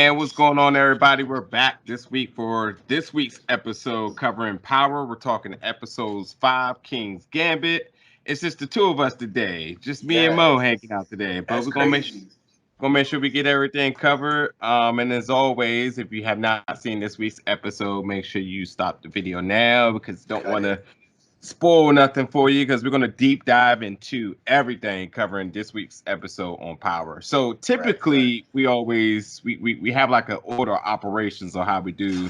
And what's going on, everybody? We're back this week for this week's episode covering Power. We're talking episodes 5, King's Gambit. It's just the two of us today, just me and Mo Yes, hanging out today. But that's we're crazy. gonna make sure we get everything covered. And as always, if you have not seen this week's episode, make sure you stop the video now because don't want Cut to it. spoil nothing for you because we're going to deep dive into everything covering this week's episode on Power. So Right, right. typically we have like an order of operations on how we do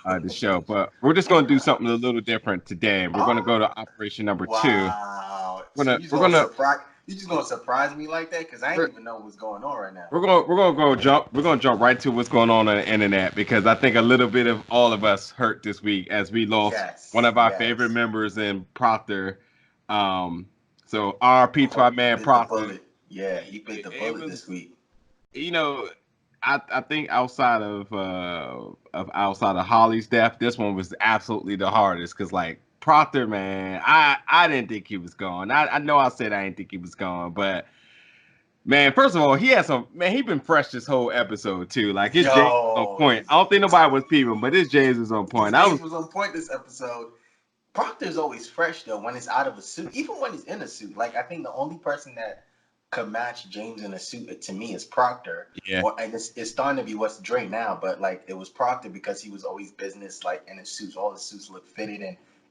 the show, but we're just going to do something a little different today. We're going to Oh, go to operation number 2. wow. We're So gonna you just we're gonna gonna surprise? You just gonna surprise me like that? Cause I ain't we're, even know what's going on right now. we're gonna jump right to what's going on the internet because I think a little bit of all of us hurt this week as we lost one Yes, of our favorite yes. members in Proctor. Um, so RP to our Oh, he man bit the Proctor. bullet. Yeah, he bit the It bullet was, this week. you know, I think outside of Holly's death, this one was absolutely the hardest because like Proctor, man, I didn't think he was gone. I know I said I didn't think he was gone, but man, first of all, he had some man. He been fresh this whole episode too. Like his J's was on Yo, point. I don't think nobody was peeping, but his J's was on his point. I was James was on point this episode. Proctor's always fresh though when it's out of a suit, even when he's in a suit. Like I think the only person that could match James in a suit to me is Proctor. yeah Or and it's starting to be what's Dre now, but like it was Proctor because he was always business like in his suits. All the suits looked fitted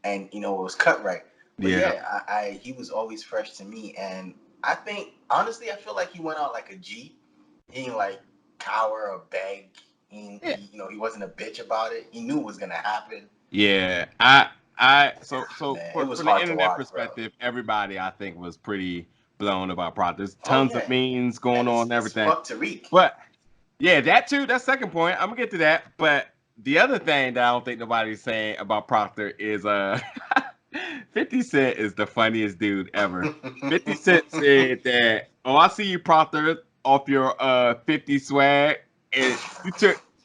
and it was cut right. But yeah yeah, I he was always fresh to me, and I think honestly I feel like he went out like a G. He didn't like cower or beg. yeah He wasn't a bitch about it. He knew it was gonna happen. yeah. I so Man, it for was from the hard to internet watch, bro. perspective, everybody I think was pretty blown about Proctor. There's Oh tons of yeah, memes going and on and it's everything, fuck Tariq. but yeah, that too. That's second point. I'm gonna get to that, but the other thing that I don't think nobody's saying about Proctor is 50 Cent is the funniest dude ever. 50 Cent said that, "Oh, I see you, Proctor, off your 50 swag, and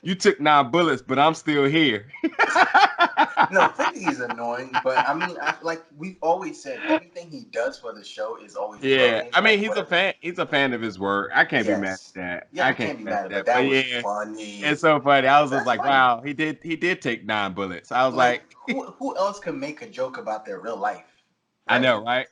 you took 9 bullets, but I'm still here." No, 50 is annoying, but I mean, like we've always said, everything he does for the show is always Yeah, brilliant. I mean Like he's a whatever. fan. He's a fan of his work. I can't be mad at Yes, that. yeah, I I can't can't be be mad mad at at it, but that. But that was yeah, funny. it's so funny. I was just That's like, funny. wow, he did take 9 bullets. I was Like like, who else can make a joke about their real life, I right? know, right?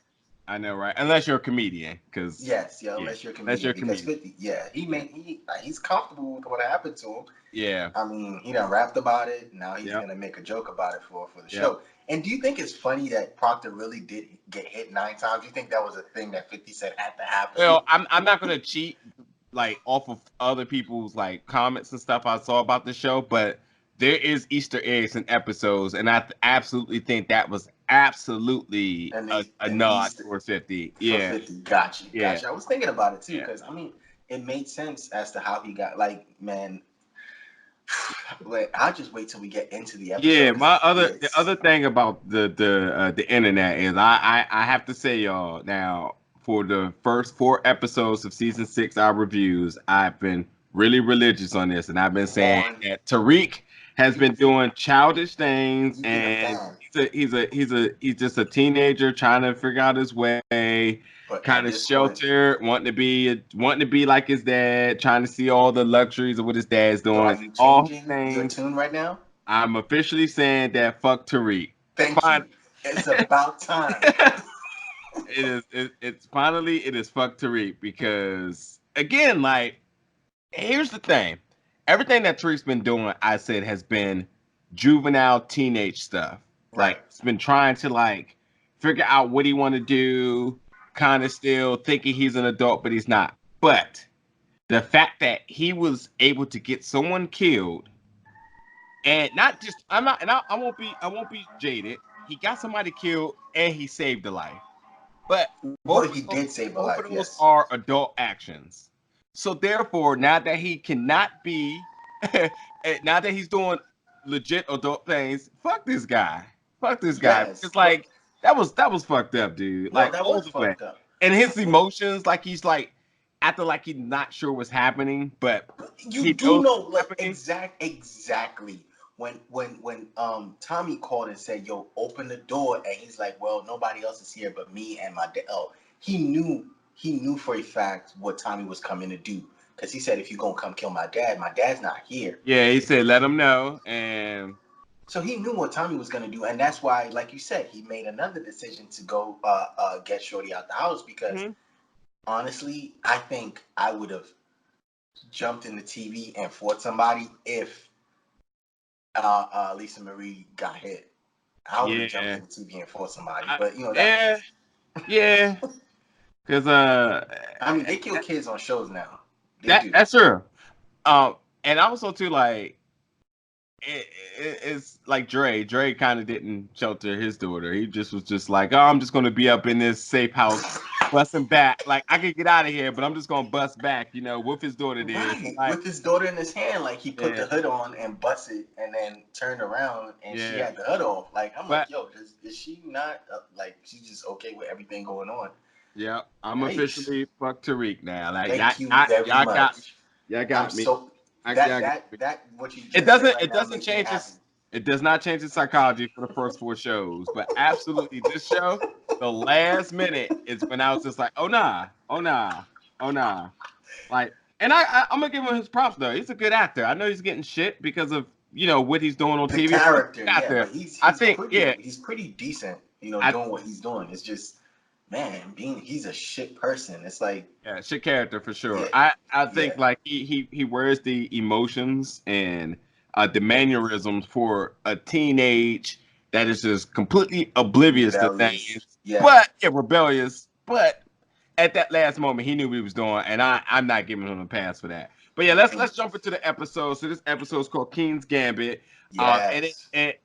I know, right? Unless you're a comedian, because Yes, yeah, yeah, unless you're a unless you're comedian, a because comedian, 50, yeah, yeah, he's comfortable with what happened to him. yeah, I mean, he done rapped about it. Now he's yep, gonna make a joke about it for the yep. show. And do you think it's funny that Proctor really did get hit 9 times? Do you think that was a thing that 50 said had to happen? Well, I'm not gonna cheat like off of other people's like comments and stuff I saw about the show, but there is Easter eggs in episodes, and absolutely think that was absolutely And a an nod Easter towards 50. for Yeah, 50. Gotcha, yeah, gotcha. I was thinking about it too, yeah. because I mean, it made sense as to how he got. Like, man, wait, I'll just wait till we get into the episode Yeah, because the yes, other thing about the internet is I have to say y'all now for the first 4 episodes of season 6 our reviews I've been really religious on this and I've been saying on that Tariq has you, been doing childish things you've been a and fan, he's just a teenager trying to figure out his way, but kind at of this point, sheltered, wanting to be like his dad, trying to see all the luxuries of what his dad's so are doing, you all his changing your things. tune right now? I'm officially saying that fuck Tariq. Thank Fine. you. It's about time. It's finally it is fuck Tariq because again, like here's the thing. Everything that Tariq's been doing, I said, has been juvenile teenage stuff. Right. Like he's been trying to like figure out what he want to do, kind of still thinking he's an adult, but he's not. But the fact that he was able to get someone killed and not just I'm not and I won't be jaded. He got somebody killed and he saved a life. But Well, he did save a both life, of those yes. are adult actions. So therefore, now that he cannot be now that he's doing legit adult things, fuck this guy. Fuck this guy. Yes, It's but like that was fucked up, dude. no, Like that all was the way. fucked up. And See, his emotions, like he's like acting like he's not sure what's happening, but you he do knows know, like what's happening. exactly when Tommy called and said, "Yo, open the door," and he's like, "Well, nobody else is here but me and my dad." Oh, he knew for a fact what Tommy was coming to do because he said, if you gonna come kill my dad's not here. Yeah, he said, let him know. And so he knew what Tommy was gonna do, and that's why, like you said, he made another decision to go get Shorty out the house because honestly, I think I would have jumped in the TV and fought somebody if Lisa Marie got hit. I would have jumped in the TV and fought somebody, but you know that. Yeah, because I mean, they kill kids on shows now. That's true. And also too, like it's like Dre. Dre kind of didn't shelter his daughter. He just was just like, oh, I'm just gonna be up in this safe house, busting back. Like I could get out of here, but I'm just gonna bust back. You know, with his daughter did. Right, so, like, with his daughter in his hand, like he put the hood on and busted, and then turned around and she had the hood off. Like I'm like, yo, is she not like she's just okay with everything going on? Yeah, I'm officially fuck Tariq now. Like thank you very much. Y'all got me. So that what you just it doesn't change this. It does not change the psychology for the first 4 shows, but absolutely this show, the last minute is when I was just like, oh nah. Like, and I'm gonna give him his props though. He's a good actor. I know he's getting shit because of what he's doing on the TV. Character, but he's pretty decent. Doing what he's doing. It's just, man, he's a shit person. It's like shit character for sure. I think like he wears the emotions and the mannerisms for a teenage that is just completely oblivious to things, but rebellious. But at that last moment, he knew what he was doing, and I'm not giving him a pass for that. But yeah, let's jump into the episode. So this episode is called King's Gambit. And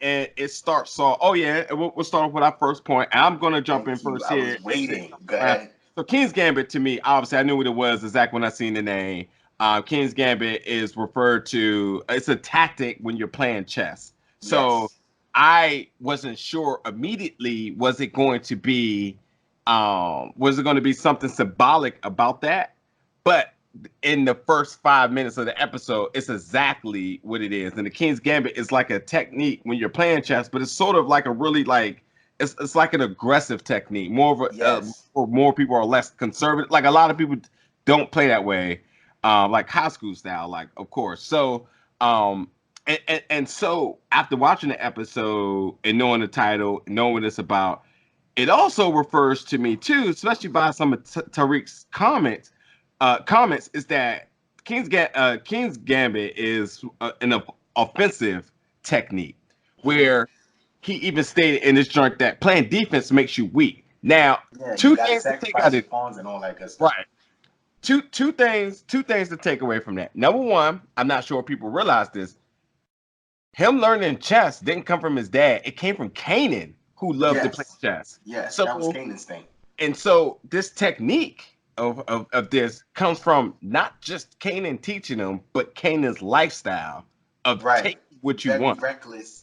it starts off. Oh yeah, we'll start off with our first point. I'm gonna jump in first here. I was waiting. Go ahead. So King's Gambit to me, obviously, I knew what it was exactly when I seen the name. King's Gambit is referred to. It's a tactic when you're playing chess. So I wasn't sure immediately was it going to be something symbolic about that, but in the first 5 minutes of the episode, it's exactly what it is. And the King's Gambit is like a technique when you're playing chess, but it's sort of like a really like it's like an aggressive technique. More of a or more people are less conservative. Like a lot of people don't play that way, like high school style, like of course. So and so after watching the episode and knowing the title, knowing what it's about, it also refers to me too, especially by some of Tariq's comments, is that King's Gambit is an offensive technique where he even stated in this joint that playing defense makes you weak. Now, two things to take out of it. And all that good stuff. Right. Two things to take away from that. Number one, I'm not sure if people realize this. Him learning chess didn't come from his dad. It came from Kanan, who loved to play chess. Yes, so, that was Kanan's thing. And so this technique of this comes from not just Kanan teaching him, but Kanan's lifestyle of taking what you want. Reckless.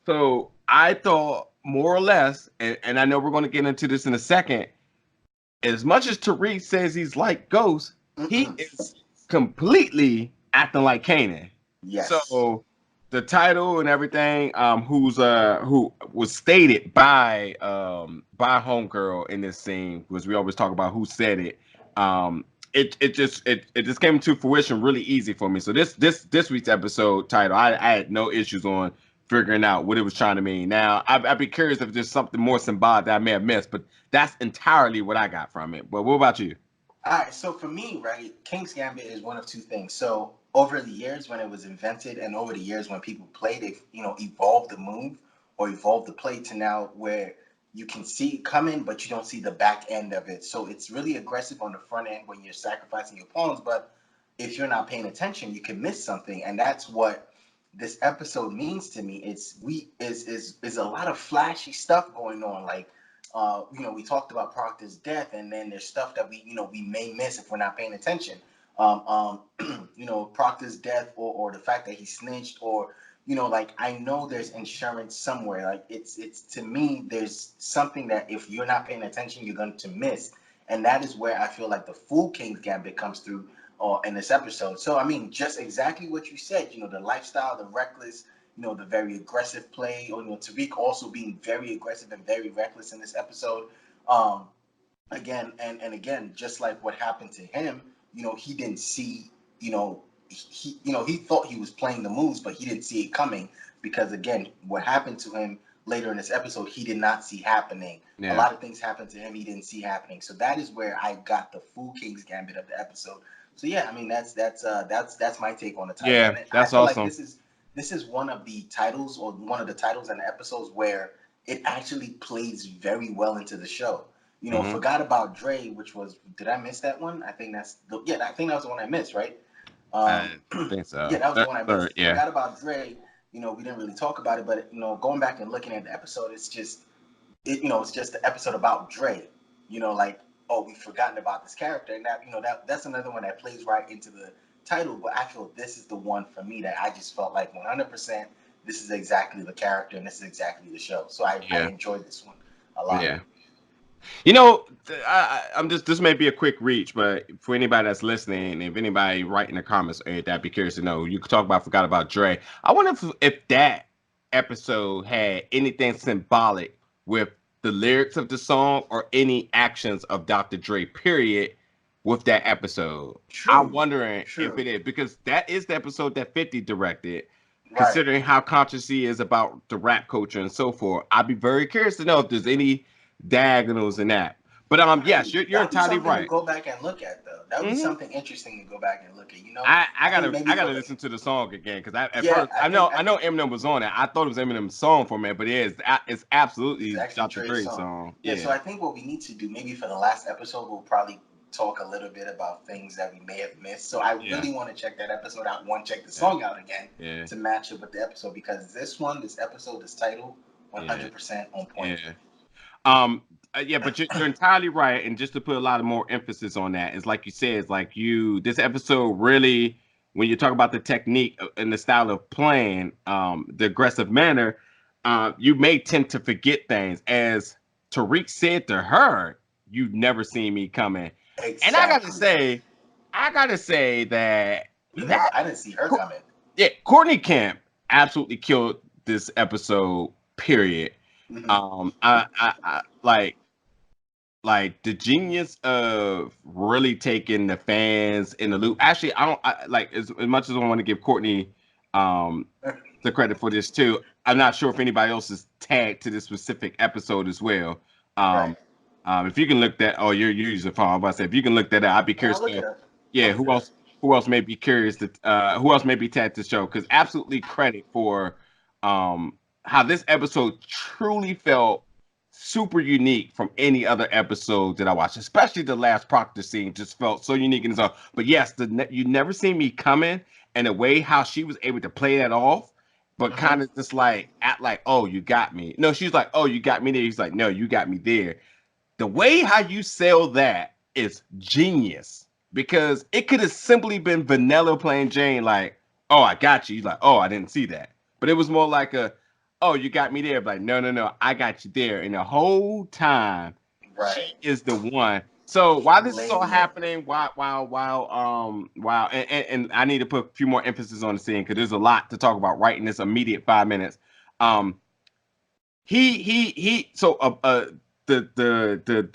So I thought more or less, and I know we're going to get into this in a second, as much as Tariq says he's like Ghost, he is completely acting like Kanan. Yes. So the title and everything, who was stated by Homegirl in this scene, because we always talk about who said it. It just came to fruition really easy for me. So this week's episode title, I had no issues on figuring out what it was trying to mean. Now I'd be curious if there's something more symbolic that I may have missed, but that's entirely what I got from it. But what about you? All right, so for me, right, King's Gambit is one of two things. So over the years when it was invented, and over the years when people played it, evolved the move or evolved the play to now where you can see it coming, but you don't see the back end of it. So it's really aggressive on the front end when you're sacrificing your pawns, but if you're not paying attention, you can miss something, and that's what this episode means to me. It's a lot of flashy stuff going on, like. We talked about Proctor's death, and then there's stuff that we may miss if we're not paying attention. Proctor's death, or the fact that he snitched, or like I know there's insurance somewhere. Like it's to me, there's something that if you're not paying attention, you're going to miss, and that is where I feel like the full King's Gambit comes through in this episode. So I mean, just exactly what you said. The lifestyle, the reckless. The very aggressive play, or Tariq also being very aggressive and very reckless in this episode. Again, just like what happened to him he didn't see, he thought he was playing the moves, but he didn't see it coming because, again, what happened to him later in this episode, he did not see happening. A lot of things happened to him he didn't see happening. So that is where I got the full King's Gambit of the episode. So yeah, I mean that's my take on the title. Yeah, And that's I feel awesome. like this is one of the titles, or one of the titles in the episodes where it actually plays very well into the show. Forgot About Dre, which was, did I miss that one? I think that's I think that was the one I missed, right? I think so. Yeah, that was the one I missed. Yeah. Forgot About Dre. We didn't really talk about it, but going back and looking at the episode, it's just it's just the episode about Dre. Like, oh, we've forgotten about this character, and that's another one that plays right into the title. But I feel this is the one for me that I just felt like 100%. This is exactly the character, and this is exactly the show. So I enjoyed this one a lot. Yeah. I'm just, this may be a quick reach, but for anybody that's listening, if anybody write in the comments, I'd be curious to know. You could talk about Forgot About Dre. I wonder if that episode had anything symbolic with the lyrics of the song or any actions of Dr. Dre, period, with that episode. True. I'm wondering if it is, because that is the episode that 50 directed. Right. Considering how conscious he is about the rap culture and so forth, I'd be very curious to know if there's any diagonals in that. But yes, you're entirely right. To go back and look at, though. That would be something interesting to go back and look at. I gotta listen to the song again, because at first I know Eminem was on it. I thought it was Eminem's song for me, but it's absolutely Dr. Dre's song. Yeah. So I think what we need to do, maybe for the last episode, we'll probably talk a little bit about things that we may have missed. So I really want to check that episode out. Check the song out again to match it with the episode, because this episode, this title, 100% on point. But you're entirely right, and just to put a lot of more emphasis on that, is like you said, it's like this episode really, when you talk about the technique and the style of playing, the aggressive manner, you may tend to forget things. As Tariq said to her, "You've never seen me coming." Exactly. And I gotta say that I didn't see her coming. Yeah, Courtney Kemp absolutely killed this episode. Period. Mm-hmm. I like the genius of really taking the fans in the loop. Actually, as much as I want to give Courtney the credit for this too. I'm not sure if anybody else is tagged to this specific episode as well. Right. If you can look that, you're using phone. I'm about to say, if you can look that up, I'd be curious. Who else may be curious who else may be tagged to the show? Because absolutely credit for how this episode truly felt super unique from any other episode that I watched, especially the last Proctor scene just felt so unique in its own. But yes, you never see me coming, and the way how she was able to play that off, but kind of just like act like, oh, you got me. No, she's like, oh, you got me there. He's like, no, you got me there. The way how you sell that is genius, because it could have simply been Vanilla playing Jane, like, oh, I got you. He's like, oh, I didn't see that. But it was more like oh, you got me there. But like, no, I got you there. And the whole time, she is the one. So while this is all happening, while and I need to put a few more emphasis on the scene, because there's a lot to talk about right in this immediate 5 minutes. The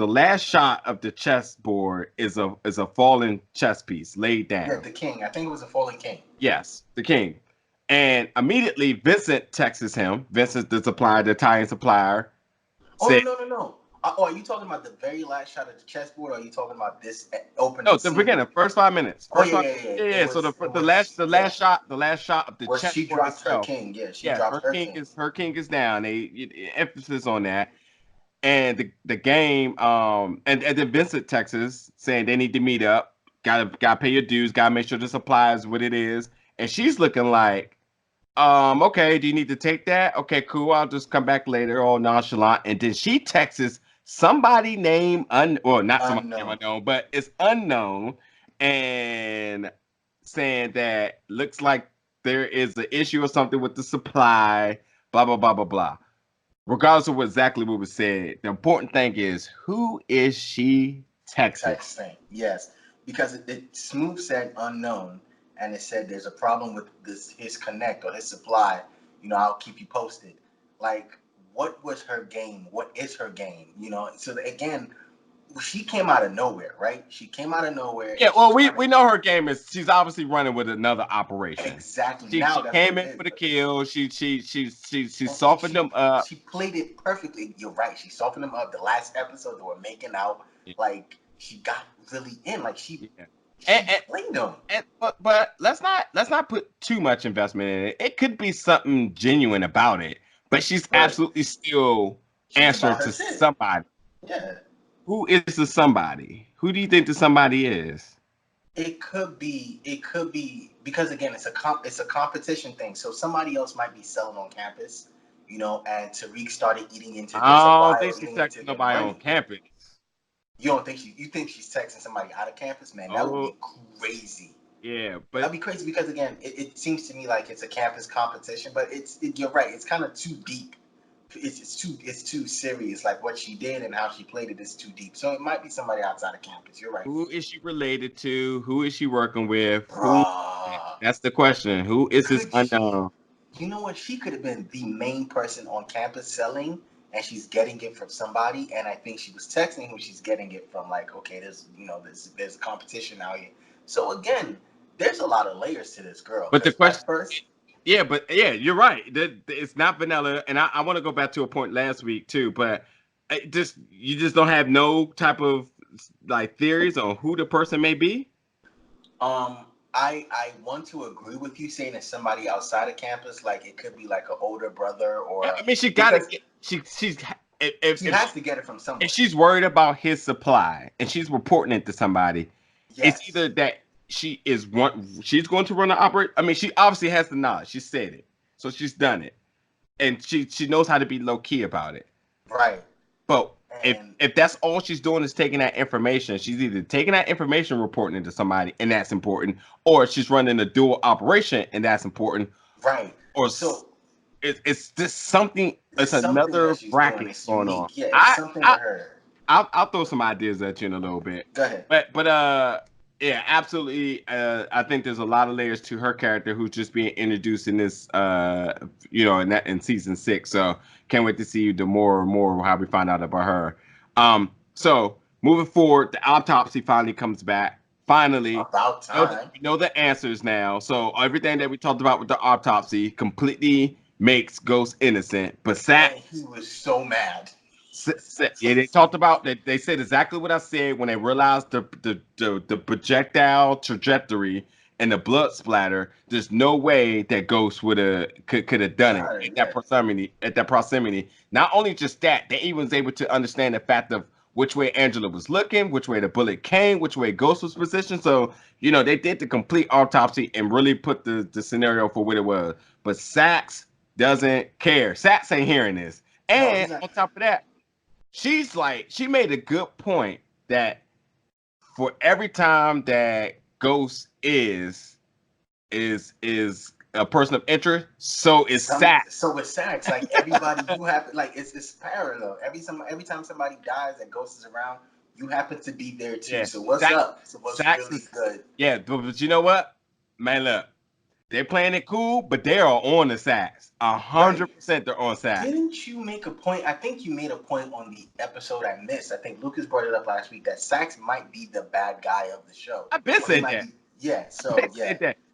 last shot of the chessboard is a fallen chess piece laid down. Yeah, the king. I think it was a fallen king. Yes, the king. And immediately Vincent texts him. Vincent, the supplier, the Italian supplier. No. Are you talking about the very last shot of the chessboard, or are you talking about this opening? No, the beginning, first 5 minutes. Yeah. So the last shot of the chessboard. She dropped her king. Yeah, she dropped her king. Her king is down. They emphasis on that. And the game, and then Vincent texts saying they need to meet up. Gotta pay your dues. Gotta make sure the supply is what it is. And she's looking like, okay, do you need to take that? Okay, cool. I'll just come back later, all nonchalant. And then she texts somebody named not somebody named unknown, but it's unknown, and saying that looks like there is an issue or something with the supply, blah, blah, blah, blah, blah. Regardless of exactly what was said, the important thing is, who is she texting? Yes, because it Smooth said unknown, and it said there's a problem with his connect or his supply. I'll keep you posted. Like, what was her game? What is her game? So again, she came out of nowhere, right? She came out of nowhere. Yeah, well, we know her game is she's obviously running with another operation. Exactly. She Now that's came what in it is. for the kill. She softened them up. She played it perfectly. You're right. She softened them up. The last episode they were making out. Like she got really in. Like she played them. But let's not put too much investment in it. It could be something genuine about it, but she's absolutely still answering to somebody. Yeah. Who is the somebody? Who do you think the somebody is? It could be because again, it's a competition thing. So somebody else might be selling on campus, and Tariq started eating into their supply or eating into their money. On campus. You don't think you think she's texting somebody out of campus, man? That would be crazy. Yeah, but that'd be crazy because again, it seems to me like it's a campus competition, but you're right. It's kind of too deep. It's too serious. Like what she did and how she played it is too deep. So it might be somebody outside of campus. You're right. Who is she related to? Who is she working with? That's the question. Who is this unknown? You know what? She could have been the main person on campus selling, and she's getting it from somebody. And I think she was texting who she's getting it from. Like, okay, there's a competition out here. So again, there's a lot of layers to this girl. But the question, you're right. It's not vanilla, and I want to go back to a point last week too. But you just don't have no type of like theories on who the person may be. I want to agree with you saying it's somebody outside of campus. Like it could be like an older brother or. I mean, she got it. She has to get it from somebody. If she's worried about his supply and she's reporting it to somebody, it's either that she's going to run an operate. I mean, she obviously has the knowledge. She said it, so she's done it, and she knows how to be low key about it. Right. But if that's all she's doing is taking that information, she's either taking that information, reporting it to somebody, and that's important, or she's running a dual operation, and that's important. Right. Or so it's just something. It's another bracket going on. Yeah, it's something to her. I'll throw some ideas at you in a little bit. Go ahead. But yeah, absolutely. I think there's a lot of layers to her character who's just being introduced in this, in season 6. So can't wait to see the more and more how we find out about her. So moving forward, the autopsy finally comes back. Finally, about time. We know the answers now. So everything that we talked about with the autopsy completely makes Ghost innocent. But he was so mad. Yeah, they talked about that. They said exactly what I said when they realized the projectile trajectory and the blood splatter. There's no way that Ghost could have done it at that proximity. Not only just that, they even was able to understand the fact of which way Angela was looking, which way the bullet came, which way Ghost was positioned. So they did the complete autopsy and really put the scenario for what it was. But Sax doesn't care. Sax ain't hearing this, and on top of that. She made a good point that for every time that Ghost is a person of interest, so is Sax. So is Sax. Like everybody, you have it's parallel. Every time somebody dies and Ghost is around, you happen to be there too. Yeah. So what's up? So what's Sax really good? Yeah, but you know what, man? Look, they're playing it cool, but they are on the Sax. 100% they're on Sax. Didn't you make a point? I think you made a point on the episode I missed. I think Lucas brought it up last week that Sax might be the bad guy of the show. I've been saying that.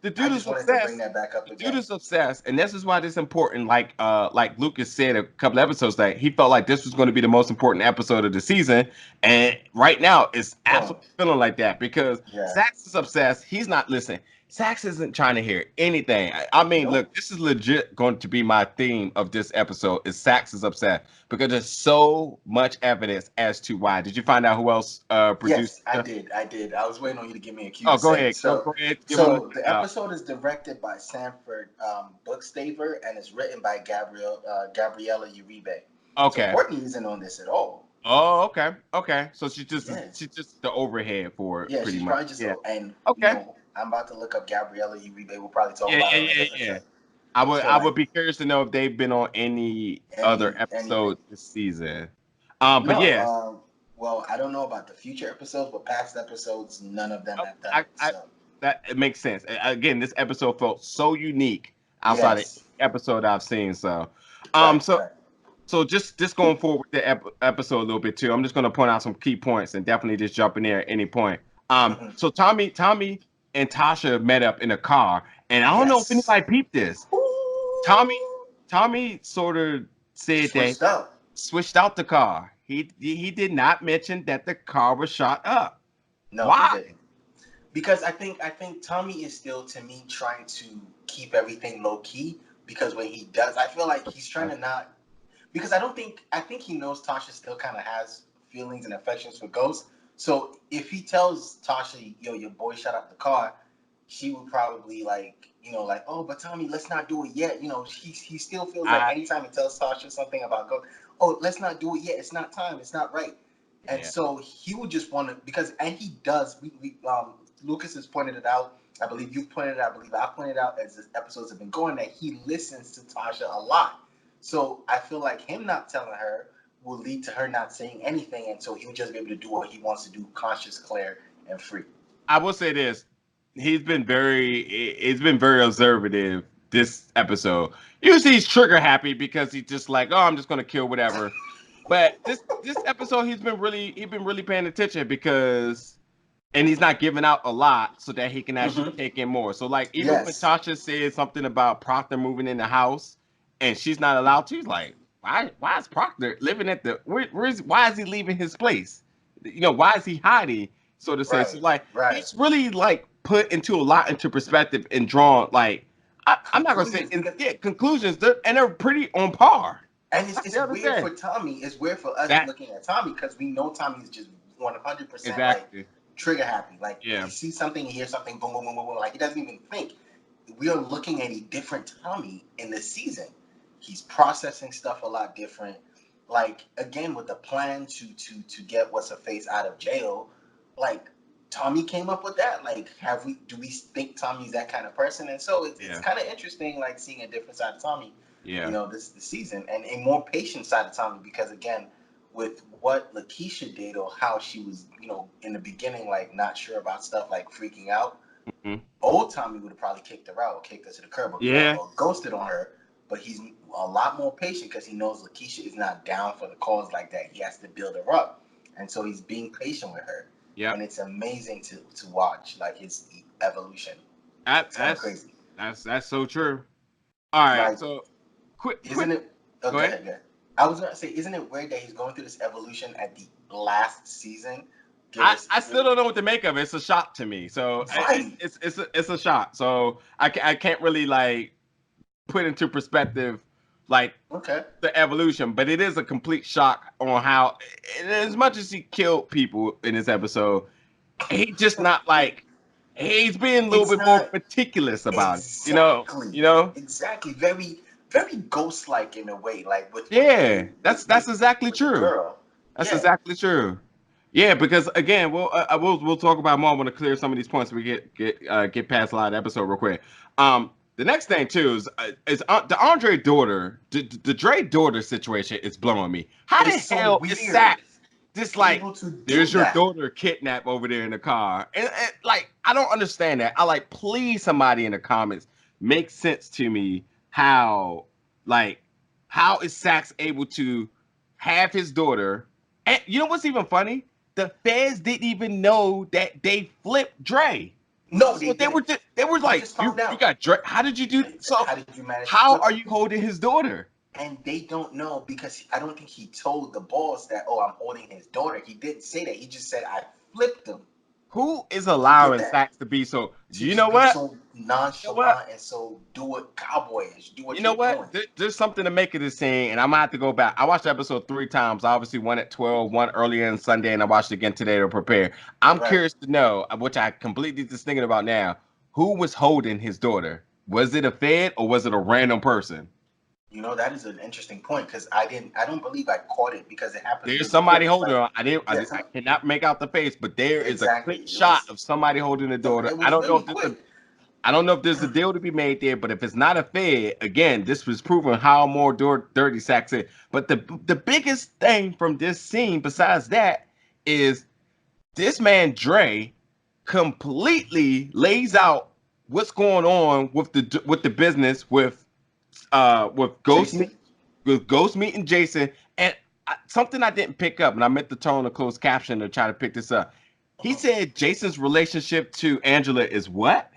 The dude is obsessed. To bring that back up again. The dude is obsessed, and this is why this is important. Like Lucas said a couple episodes that he felt like this was going to be the most important episode of the season, and right now it's absolutely feeling like that because Sax is obsessed. He's not listening. Sax isn't trying to hear anything. I mean, look, this is legit going to be my theme of this episode is Sax is upset because there's so much evidence as to why. Did you find out who else produced? Yes, I did. I was waiting on you to give me a cue. Oh, go ahead. Go ahead. So the episode is directed by Sanford Bookstaver and is written by Gabriella Uribe. Okay. So Courtney isn't on this at all. Oh, okay. So she's just the overhead for it, pretty much. I'm about to look up Gabriella Uribe. We'll probably talk about it. Yeah. I would be curious to know if they've been on any other episodes this season. Well, I don't know about the future episodes, but past episodes, none of them have done it. That it makes sense. Again, this episode felt so unique outside of episode I've seen. So, So just going forward with the episode a little bit too. I'm just going to point out some key points and definitely just jump in there at any point. So Tommy and Tasha met up in a car, and I don't know if Yes. anybody peeped this. Tommy Ooh. Tommy sort of said that Switched up. switched out the car. He did not mention that the car was shot up. No, he Why? didn't. Because I think Tommy is still, to me, trying to keep everything low key. Because when he does, I feel like he's trying to not. Because I think he knows Tasha still kind of has feelings and affections for Ghost. So if he tells Tasha, yo, your boy shot up the car, she would probably like, oh, but Tommy, let's not do it yet. He still feels like I anytime he tells Tasha something about Ghost, oh, let's not do it yet. It's not time. It's not right. And yeah. so he would just want to, and he does. Lucas has pointed it out. I believe you've pointed it out. I believe I pointed it out as the episodes have been going that he listens to Tasha a lot. So I feel like him not telling her will lead to her not saying anything, and so he'll just be able to do what he wants to do, conscious, clear, and free. I will say this. He's been very observative this episode. Usually he's trigger happy because he's just like, oh, I'm just gonna kill whatever. But this episode he's been really paying attention because and he's not giving out a lot so that he can actually take in more. So like even when Yes. Tasha said something about Proctor moving in the house and she's not allowed to, he's like, why is Proctor living at the why is he leaving his place? Why is he hiding? So to say. So Right. like Right. he's really like put into a lot into perspective and drawn like I'm not gonna say Conclusions, because conclusions, and they're pretty on par. and it's, That's the it's other weird thing. for Tommy. It's weird for us That looking at Tommy because we know Tommy is just 100% like exactly. trigger happy. Like Yeah. he sees something, he hears something, boom, boom, boom, boom, boom. Like he doesn't even think. We are looking at a different Tommy in this season. He's processing stuff a lot different. Like again, with the plan to get what's her face out of jail, like Tommy came up with that. Like, do we think Tommy's that kind of person? And so it's Yeah. kind of interesting, like seeing a different side of Tommy. Yeah. This season, and a more patient side of Tommy, because again, with what Lakeisha did or how she was, in the beginning, like not sure about stuff, like freaking out. Mhm. Old Tommy would have probably kicked her out, or kicked her to the curb, Yeah. or ghosted on her. But he's a lot more patient because he knows Lakeisha is not down for the cause like that. He has to build her up, and so he's being patient with her. Yeah. And it's amazing to watch, like his evolution. That, It's kind of that's crazy. that's so true. All right, Like, so quick. isn't it? Oh, Go go ahead. ahead, go ahead. I was gonna say, isn't it weird that he's going through this evolution at the last season? I still don't know what to make of it. It's a shock to me. So Right. it's a shock. So I can't really like put into perspective like Okay. the evolution, but it is a complete shock on how, and as much as he killed people in this episode, he just not like he's being a little It's bit more not meticulous about it. exactly, You know. exactly. Very, very ghost-like in a way, like with Yeah, that's exactly with the true. girl. That's Yeah. exactly true. Yeah, because again, we'll talk about more. I want to clear some of these points so we get past a lot of the episode real quick. The next thing too is the Andre daughter, the Dre daughter situation is blowing me. How the It's so hell weird. is that? Just like Able to do there's your that. daughter kidnapped over there in the car, and like I don't understand that. I like please somebody in the comments make sense to me how like how is Sax able to have his daughter? And you know what's even funny? The feds didn't even know that they flipped Dre. No, So they were didn't. they were They like, just you found out. got Dre. How did you do so? How did you manage to How flip are him? you holding his daughter? And they don't know because I don't think he told the boss that, oh, I'm holding his daughter. He didn't say that. He just said, I flipped him. Who is You get allowing that? Sax to be so? To You know just be what? so You know what? nonchalant and so do it cowboyish. Do You what know you're what? doing. There's something to make of this scene, and I'm gonna have to go back. I watched the episode 3 times. Obviously, one at 12, one earlier on Sunday, and I watched it again today to prepare. I'm Right. curious to know, which I completely just thinking about now, who was holding his daughter? Was it a Fed or was it a random person? That is an interesting point because I don't believe I caught it because it happens There's really somebody quick. It's holding like, her. yeah, I cannot make out the face, but there is a exactly. quick shot of somebody holding the daughter. It I was don't know really if this is quick. I don't know if there's a deal to be made there, but if it's not a Fed, again, this was proving how more dirty Sax is. But the biggest thing from this scene, besides that, is this man Dre completely lays out what's going on with the business with Ghost Tracy? with Ghost meeting Jason, and something I didn't pick up, and I meant to turn on the closed caption to try to pick this up. He said Jason's relationship to Angela is what?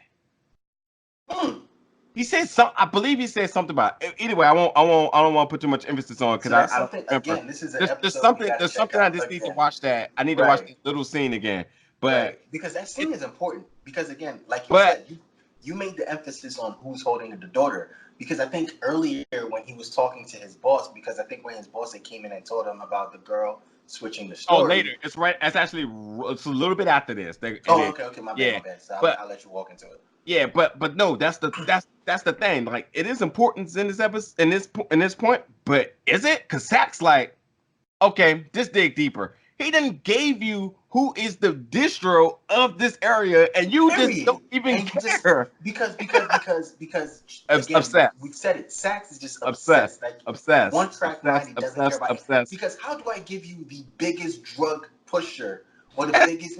He said something. I believe he said something about it. Either way, I don't want to put too much emphasis on because So that's I don't something. remember. Again, this is an There's episode we gotta there's check something I out just need to again. watch that. I need to watch that little scene again. But right, because that scene is important. Because again, like you said, you made the emphasis on who's holding the daughter. Because I think earlier when he was talking to his boss, because I think when his boss had came in and told him about the girl switching the story. Oh, later. It's right. It's actually it's a little bit after this. Okay, my bad. So I'll let you walk into it. Yeah, but no, that's the thing. Like, it is important in this episode, in this point, but is it? Because Sack's like, okay, just dig deeper. He done gave you who is the distro of this area, and you just don't even care. Because again, obsessed. We said it. Sax is just obsessed. Like, obsessed. One track mind, he doesn't care about obsessed. Because how do I give you the biggest drug pusher or the biggest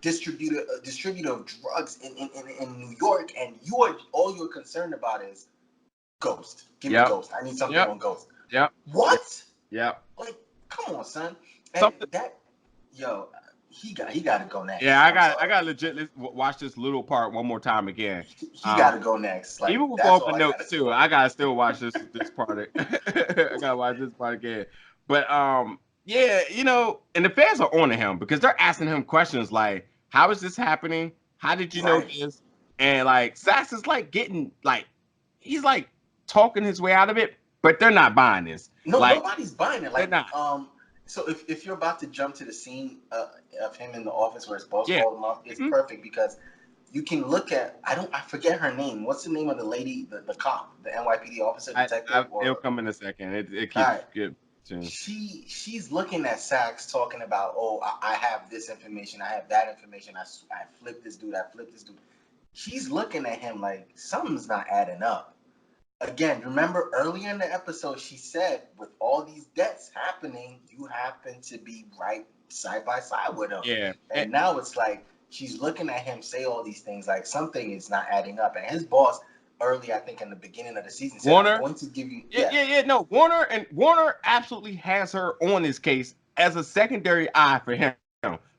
distributor of drugs in New York, and all you're concerned about is Ghost. Give me Ghost. I need something on Ghost. Yep. What? Yep. Like, come on, son. And he got to go next. Yeah, I got legit watch this little part one more time again. He got to go next. Like, even with open notes too, I gotta still watch this part. I gotta watch this part again. But yeah, and the fans are on to him because they're asking him questions like, "How is this happening? How did you know this?" And like Sax is like getting like he's like talking his way out of it, but they're not buying this. No, like, nobody's buying it. Like, they're not. So if you're about to jump to the scene of him in the office where his boss called him up, it's perfect because you can look at I forget her name. What's the name of the lady, the cop, the NYPD officer, detective? It'll come in a second. It keeps good. She's looking at Sax talking about, I have this information, I have that information, I flipped this dude, She's looking at him like something's not adding up. Again, remember earlier in the episode, she said, with all these debts happening, you happen to be right side by side with him. Yeah. And now it's like she's looking at him say all these things like something is not adding up. And his boss, early, I think in the beginning of the season, said, Warner, I'm going to give you... No, Warner absolutely has her on his case as a secondary eye for him.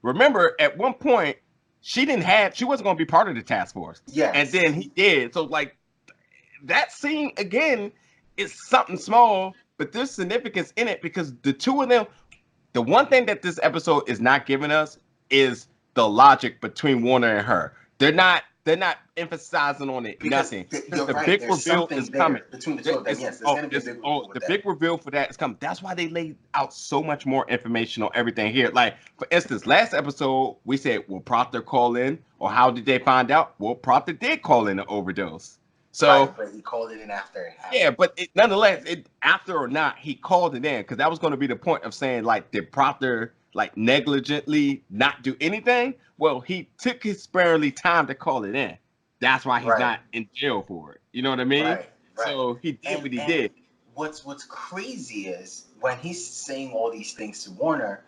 Remember, at one point, she wasn't going to be part of the task force. Yeah. And then he did. So, like, that scene again is something small, but there's significance in it because the two of them, the one thing that this episode is not giving us is the logic between Warner and her. They're not emphasizing on it. Because nothing. The big reveal is coming. Between the two of them, yes, there's going to be a big reveal. The big reveal for that is coming. That's why they laid out so much more information on everything here. Like, for instance, last episode, we said, will Proctor call in? Or how did they find out? Well, Proctor did call in an overdose. So, but he called it in after it happened. Yeah, but nonetheless, after or not, he called it in because that was going to be the point of saying, like, did Proctor like negligently not do anything? Well, he took his sparingly time to call it in. That's why he's not in jail for it. You know what I mean? Right. So he did what he did. What's crazy is when he's saying all these things to Warner,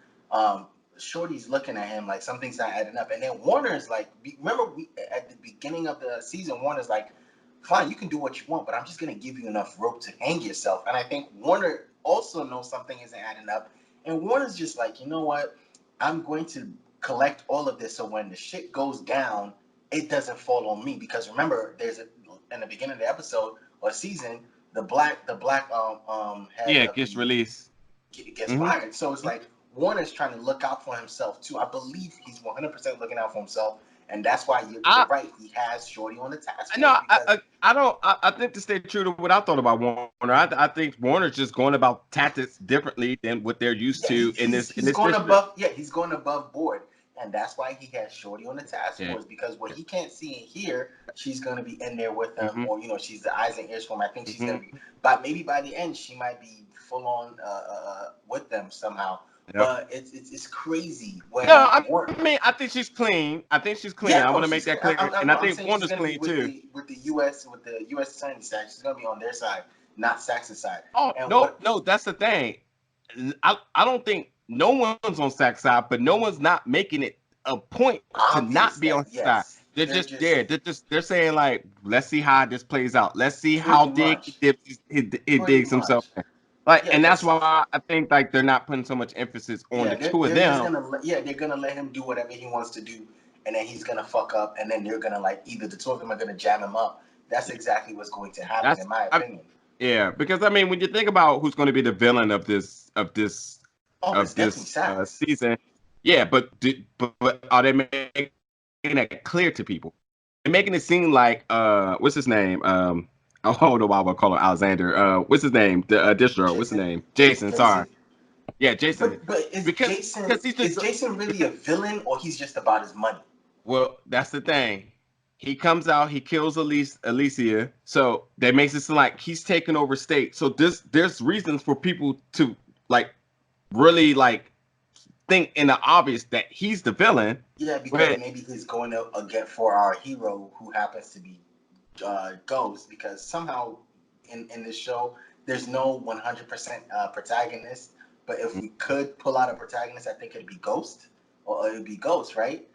Shorty's looking at him like something's not adding up, and then Warner's like, remember at the beginning of the season, Warner's like, fine, you can do what you want, but I'm just going to give you enough rope to hang yourself. And I think Warner also knows something isn't adding up. And Warner's just like, you know what? I'm going to collect all of this so when the shit goes down, it doesn't fall on me. Because remember, in the beginning of the episode or season, the black head gets released. Gets fired. So it's like Warner's trying to look out for himself too. I believe he's 100% looking out for himself. And that's why you're right. He has Shorty on the task force. No, I think to stay true to what I thought about Warner, I think Warner's just going about tactics differently than what they're used to in this. He's going above board, and that's why he has Shorty on the task force because what he can't see and hear, she's going to be in there with him, or she's the eyes and ears for him. I think she's going to be, but maybe by the end she might be full on with them somehow. Yep. But it's crazy. I think she's clean. I want to make that clear, and I think Warner's clean too. With the U.S. Attorney's side, she's gonna be on their side, not Sax's side. Oh, no, that's the thing. I don't think no one's on Sax's side, but no one's not making it a point to not be on his side. They're just there. They're saying like, let's see how this plays out. Let's see how Dick digs himself in. Like, Yeah, and that's because why I think like they're not putting so much emphasis on yeah, the two of they're just them. gonna they're gonna let him do whatever he wants to do, and then he's gonna fuck up, and then they're gonna like either the two of them are gonna jam him up. That's exactly what's going to happen, That's in my I, opinion. yeah, because I mean, when you think about who's going to be the villain of Oh, it's definitely Sax. season, yeah, but are they making that clear to people? They're making it seem like what's his name? I don't know why we'll call him Alexander. What's his name? The distro. What's his Jason. name? Jason. Sorry. Jason. Yeah, Jason. But Because he's Is just Jason really a villain, or he's just about his money? well, that's the thing. He comes out, he kills Alicia, so that makes it seem like he's taking over state. So there's reasons for people to like really like think in the obvious that he's the villain. Yeah, because But maybe he's going to get for our hero, who happens to be Ghost. Because somehow in this show, there's no 100% protagonist. But if we could pull out a protagonist, I think it'd be Ghost, or it'd be Ghost, right?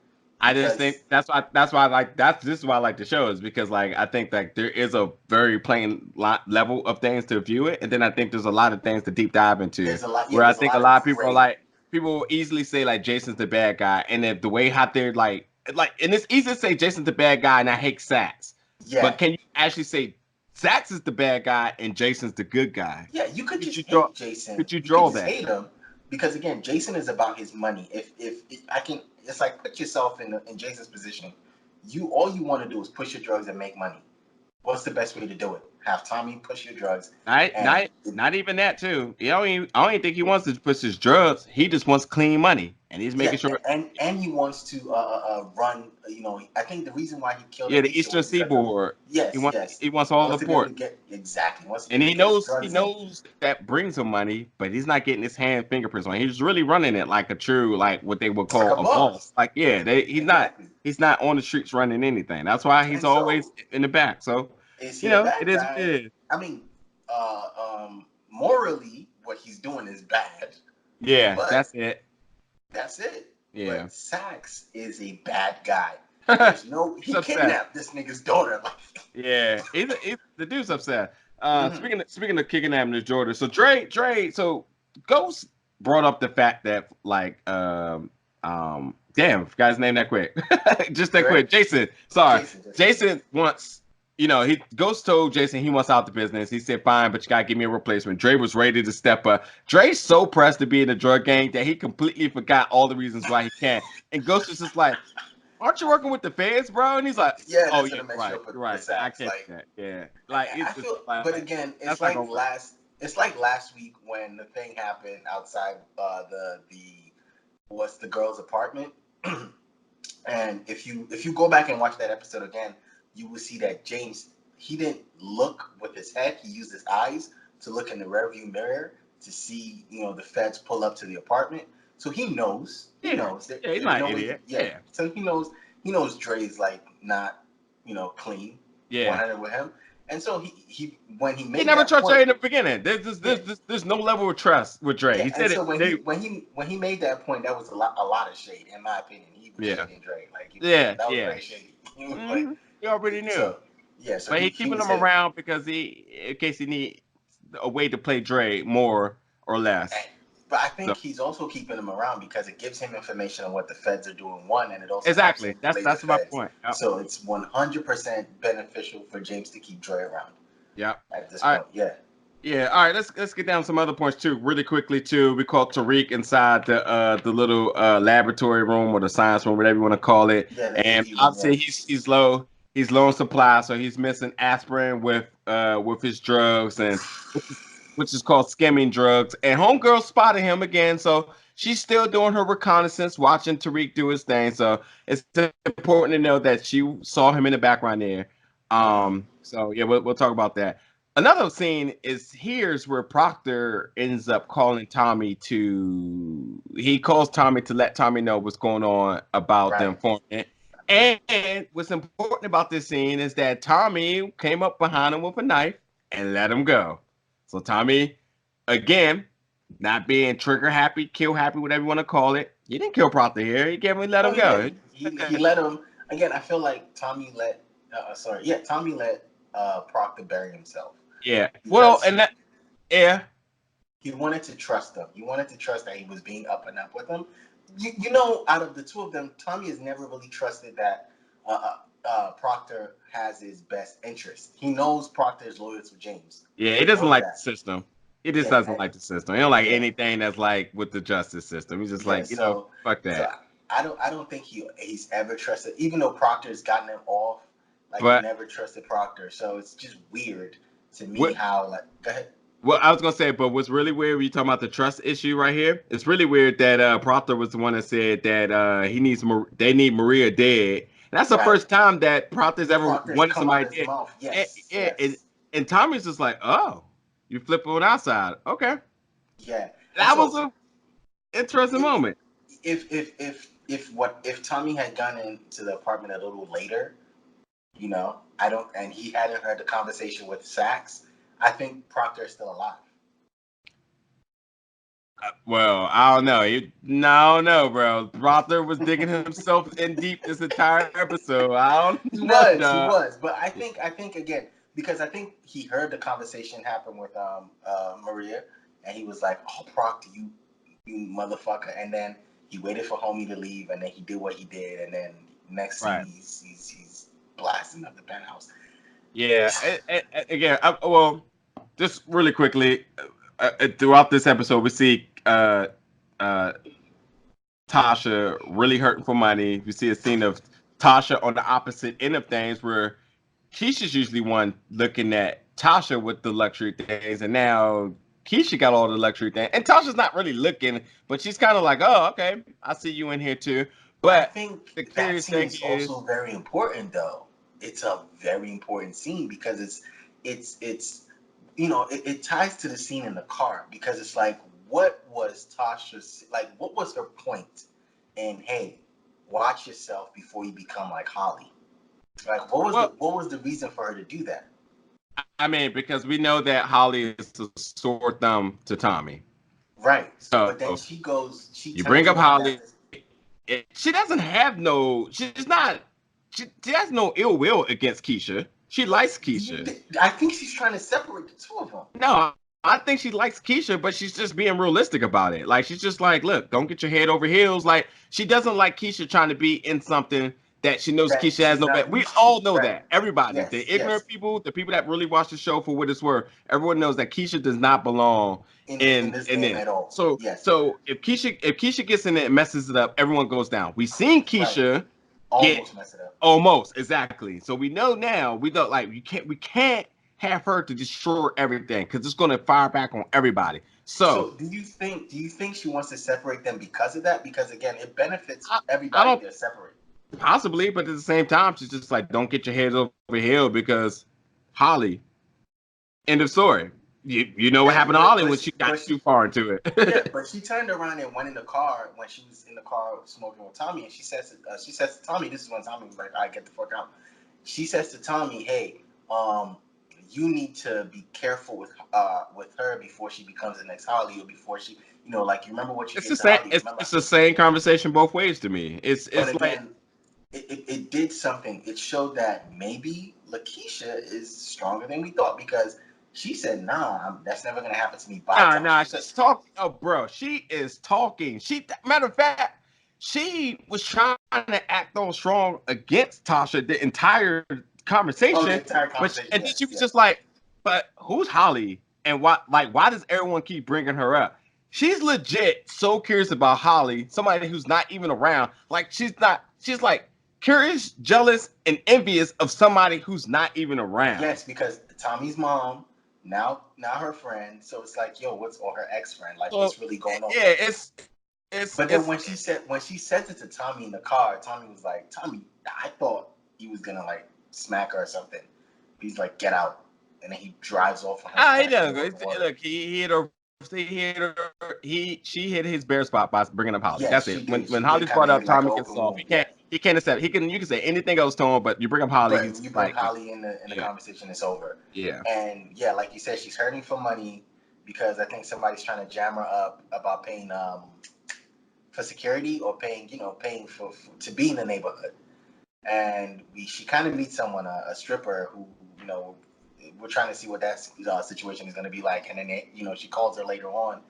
I just think Because that's why I like this is why I like the show is because like I think like there is a very plain level of things to view it, and then I think there's a lot of things to deep dive into there's a lot. Yeah, where I there's a think a lot of lot of people are gray. like people will easily say like Jason's the bad guy, and if the way how they're like and it's easy to say Jason's the bad guy and I hate Sax, Yeah, but can you actually say Sax is the bad guy and Jason's the good guy? yeah. You could Could just you draw? hate Jason. Could you You could draw just that? hate him because again, Jason is about his money. If I can, it's like put yourself in Jason's position. You all you want to do is push your drugs and make money. What's the best way to do it? Have Tommy push your drugs, Not, and not, not even that too. I don't even think he wants to push his drugs. He just wants clean money, and he's yeah, making sure. and he wants to run. You know, I think the reason why he killed Yeah, the Alicia Eastern was because of Seaboard. yes, yes. he wants He all the wants to be able to port, get exactly. He wants to be and able to get his he drugs in. knows that brings him money, but he's not getting his hand fingerprints on. He's really running it like a true like what they would It's like call a a boss. boss. Like yeah, Exactly. he's not on the streets running anything. That's why he's And so always in the back. So is you he a know it bad is what it guy? is. I mean, morally, what he's doing is bad, Yeah, but that's it. that's it. Yeah, But Sax is a bad guy. There's no he's he upset. kidnapped this nigga's daughter. Yeah, he's the dude's upset. Mhm. Speaking of kicking at him to Jordan, so so Ghost brought up the fact that like damn, forgot his name that quick, just that Dre, quick. Jason, sorry, Jason, Jason wants. You know, he Ghost told Jason he wants out the business. He said, "Fine, but you gotta give me a replacement." Dre was ready to step up. Dre's so pressed to be in the drug gang that he completely forgot all the reasons why he can't. And Ghost was just like, aren't you working with the feds, bro? And he's like, Yeah, oh that's yeah, gonna mess you right, up you're with right. I Sax. can't Like do that. Yeah, like I it's just feel, but like again, that's not gonna work. it's like last week when the thing happened outside the what's the girl's apartment. And if you go back and watch that episode again, you will see that James, he didn't look with his head; he used his eyes to look in the rearview mirror to see the feds pull up to the apartment. So he Yeah, knows that yeah, he's there's not no an way. idiot. Yeah, Yeah, so he knows Dre's like not clean yeah. 100 with him, and so he when he He made never that trusted point. her in the beginning. Yeah, There's no level of trust with Dre. yeah, He and said so it. They, when he made that point, that was a lot of shade, in my opinion. He was yeah, shading Dre, like yeah, that was yeah. very shady. He was like, He already knew, so yeah, so but he he keeping was him hit. around because he, in case he need a way to play Dre more or less. But I So think he's also keeping him around because it gives him information on what the feds are doing, one, and it also helps exactly, him play the that's my feds. point. Yep. So it's 100% beneficial for James to keep Dre around Yep. at this All right. point. Yeah. Yeah, all right. Let's get down some other points too, really quickly too. We caught Tariq inside the little laboratory room or the science room, whatever you want to call it. Yeah, the And AV room, yeah. obviously he's low on supply, so he's missing aspirin with his drugs and which is called skimming drugs. And homegirl spotted him again, so she's still doing her reconnaissance, watching Tariq do his thing. So it's important to know that she saw him in the background there. Mm-hmm. So yeah, we'll talk about that. Another scene is here's where Proctor ends up calling Tommy to. He calls Tommy to let Tommy know what's going on about the Right. informant. And what's important about this scene is that Tommy came up behind him with a knife and let him go. So Tommy, again, not being trigger happy, kill happy, whatever you want to call it, he didn't kill Proctor here. He gave him let No, him he go. didn't. He let him again. I feel like Tommy let. Sorry, yeah, Tommy let Proctor bury himself Yeah. Well, because and that yeah. He wanted to trust them. He wanted to trust that he was being up and up with them. You know, out of the two of them, Tommy has never really trusted that Proctor has his best interest. He knows Proctor is loyal to James. Yeah, he He doesn't knows like the that. system. He just Yeah, doesn't like the system. He don't like yeah, anything that's like with the justice system. He's just yeah. like, fuck So that. I don't think he's ever trusted. Even though Proctor's gotten him off, like he But never trusted Proctor. So it's just weird to me what how like. Go ahead. Well, I was gonna say, but what's really weird when you talking about the trust issue right here? It's really weird that Proctor was the one that said that they need Maria dead. And that's the Right. first time that Proctor's ever Proctor's wanted come out somebody his dead. mouth. And, Yes, and, and, yes. and Tommy's just like, oh, you flip on outside. Okay, Yeah. And that was so a interesting if moment. if Tommy had gone into the apartment a little later, you know, I don't and he hadn't heard the conversation with Sax, I think Proctor is still alive. Well, I don't know. No, no, bro. Proctor was digging himself in deep this entire episode. I don't know, He dog. was. But I think again, because I think he heard the conversation happen with Maria and he was like, oh Proctor, you motherfucker, and then he waited for homie to leave and then he did what he did and then next scene Right. he's blasting up the penthouse. Yeah. Again, well, just really quickly, throughout this episode, we see uh, Tasha really hurting for money. We see a scene of Tasha on the opposite end of things where Keisha's usually one looking at Tasha with the luxury things, and now Keisha got all the luxury things. And Tasha's not really looking, but she's kind of like, oh, okay, I see you in here too. I But the think that curious scene thing is is, also very important, though. It's a very important scene because it's it ties to the scene in the car because it's like, what was Tasha's like? What was her point? And hey, watch yourself before you become like Holly. Like, well, what was the reason for her to do that? I mean, because we know that Holly is a sore thumb to Tommy. Right. So But then she you bring turns up around Holly. after. She doesn't have no. She's not. She has no ill will against Keisha. She likes Keisha. I think she's trying to separate the two of them. No, I think she likes Keisha, but she's just being realistic about it. Like she's just like, look, don't get your head over heels. Like she doesn't like Keisha trying to be in something that she knows That Keisha has she's no. not We used to. all know Right. that. Everybody, Yes, the yes. ignorant people, the people that really watch the show for what it's worth, everyone knows that Keisha does not belong In this in game this. at all. So Yes. so if Keisha gets in it and messes it up, everyone goes down. We've seen Right. Keisha get Almost mess it up. almost exactly. So we know now. We don't like we can't have her to destroy everything because it's going to fire back on everybody. So So do you think she wants to separate them because of that? Because again, it benefits I everybody if don't they're separate. possibly, but at the same time, she's just like, don't get your heads over heel because Holly. End of story. You know what happened to Holly when she got too far into Yeah, it. but she turned around and went in the car when she was in the car smoking with Tommy, and she says to Tommy, this is when Tommy was like, "I get the fuck out." She says to Tommy, "Hey, you need to be careful with her before she becomes the next Holly, or before she, like you remember what you It's did the to same. Holly. Remember?" It's the same conversation both ways to me. But It's like again, it did something. It showed that maybe Lakeisha is stronger than we thought because she said, "Nah, that's never gonna happen to me." By Tasha, nah. she said, She's talking. Oh, bro, she is talking. Matter of fact, she was trying to act all strong against Tasha the entire "Oh, the conversation, entire conversation, and then she yes, was yes." just like, "But who's Holly? And why? Like, why does everyone keep bringing her up?" She's legit so curious about Holly, somebody who's not even around. Like, she's not. She's like curious, jealous, and envious of somebody who's not even around. Yes, because Tommy's mom now her friend, so it's like, yo, what's or her ex friend? Like, So what's really going on? yeah, But then it's when she said it to Tommy in the car, Tommy was like, Tommy, I thought he was gonna like smack her or something. He's like, get out, and then he drives off on her he splashing doesn't her go. with water. Look, she hit his bare spot by bringing up Holly. Yes, That's she it. did. When She did Holly's kind brought of up, hit like an Tommy gets open off. wound. Yeah. He can't accept. You can say anything else to him, but you bring up Holly, But he's you bring like, Holly in the yeah, conversation, it's over. yeah. And yeah, like you said, she's hurting for money because I think somebody's trying to jam her up about paying for security or paying for to be in the neighborhood. And she kind of meets someone, a stripper who we're trying to see what that situation is going to be like, and then she calls her later on.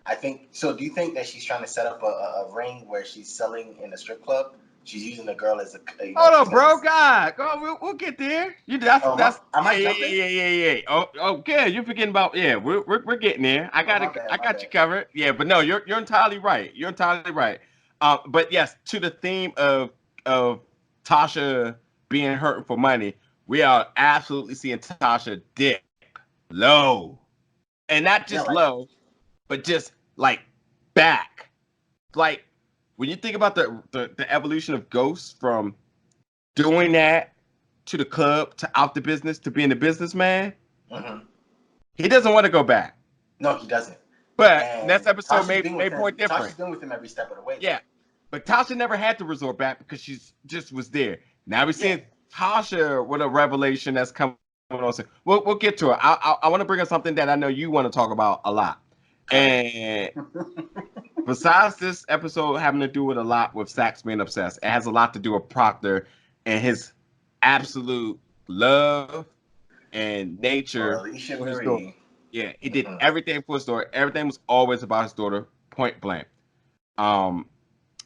I think so. Do you think that she's trying to set up a ring where she's selling in a strip club? She's using the girl as Hold on, bro. God, go. We'll get there. That's. Am I Yeah. jumping? Yeah. Oh, yeah. You're forgetting about. Yeah, we're getting there. I got you covered. Yeah, but no, you're entirely right. You're entirely right. But yes, to the theme of Tasha being hurt for money, we are absolutely seeing Tasha dip low, and not just low, but just like back. Like when you think about the evolution of Ghost from doing that to the club to out the business to being a businessman, he doesn't want to go back. No, he doesn't. But next episode made point different. Tasha's been with him every step of the way. Yeah, but Tasha never had to resort back because she's just was there. Now we're seeing Tasha with a revelation that's coming on. We'll get to it. I want to bring up something that I know you want to talk about a lot. And besides this episode having to do with a lot with Saxe being obsessed, it has a lot to do with Proctor and his absolute love and nature for his daughter. Yeah, he did everything for his daughter. Everything was always about his daughter, point blank. And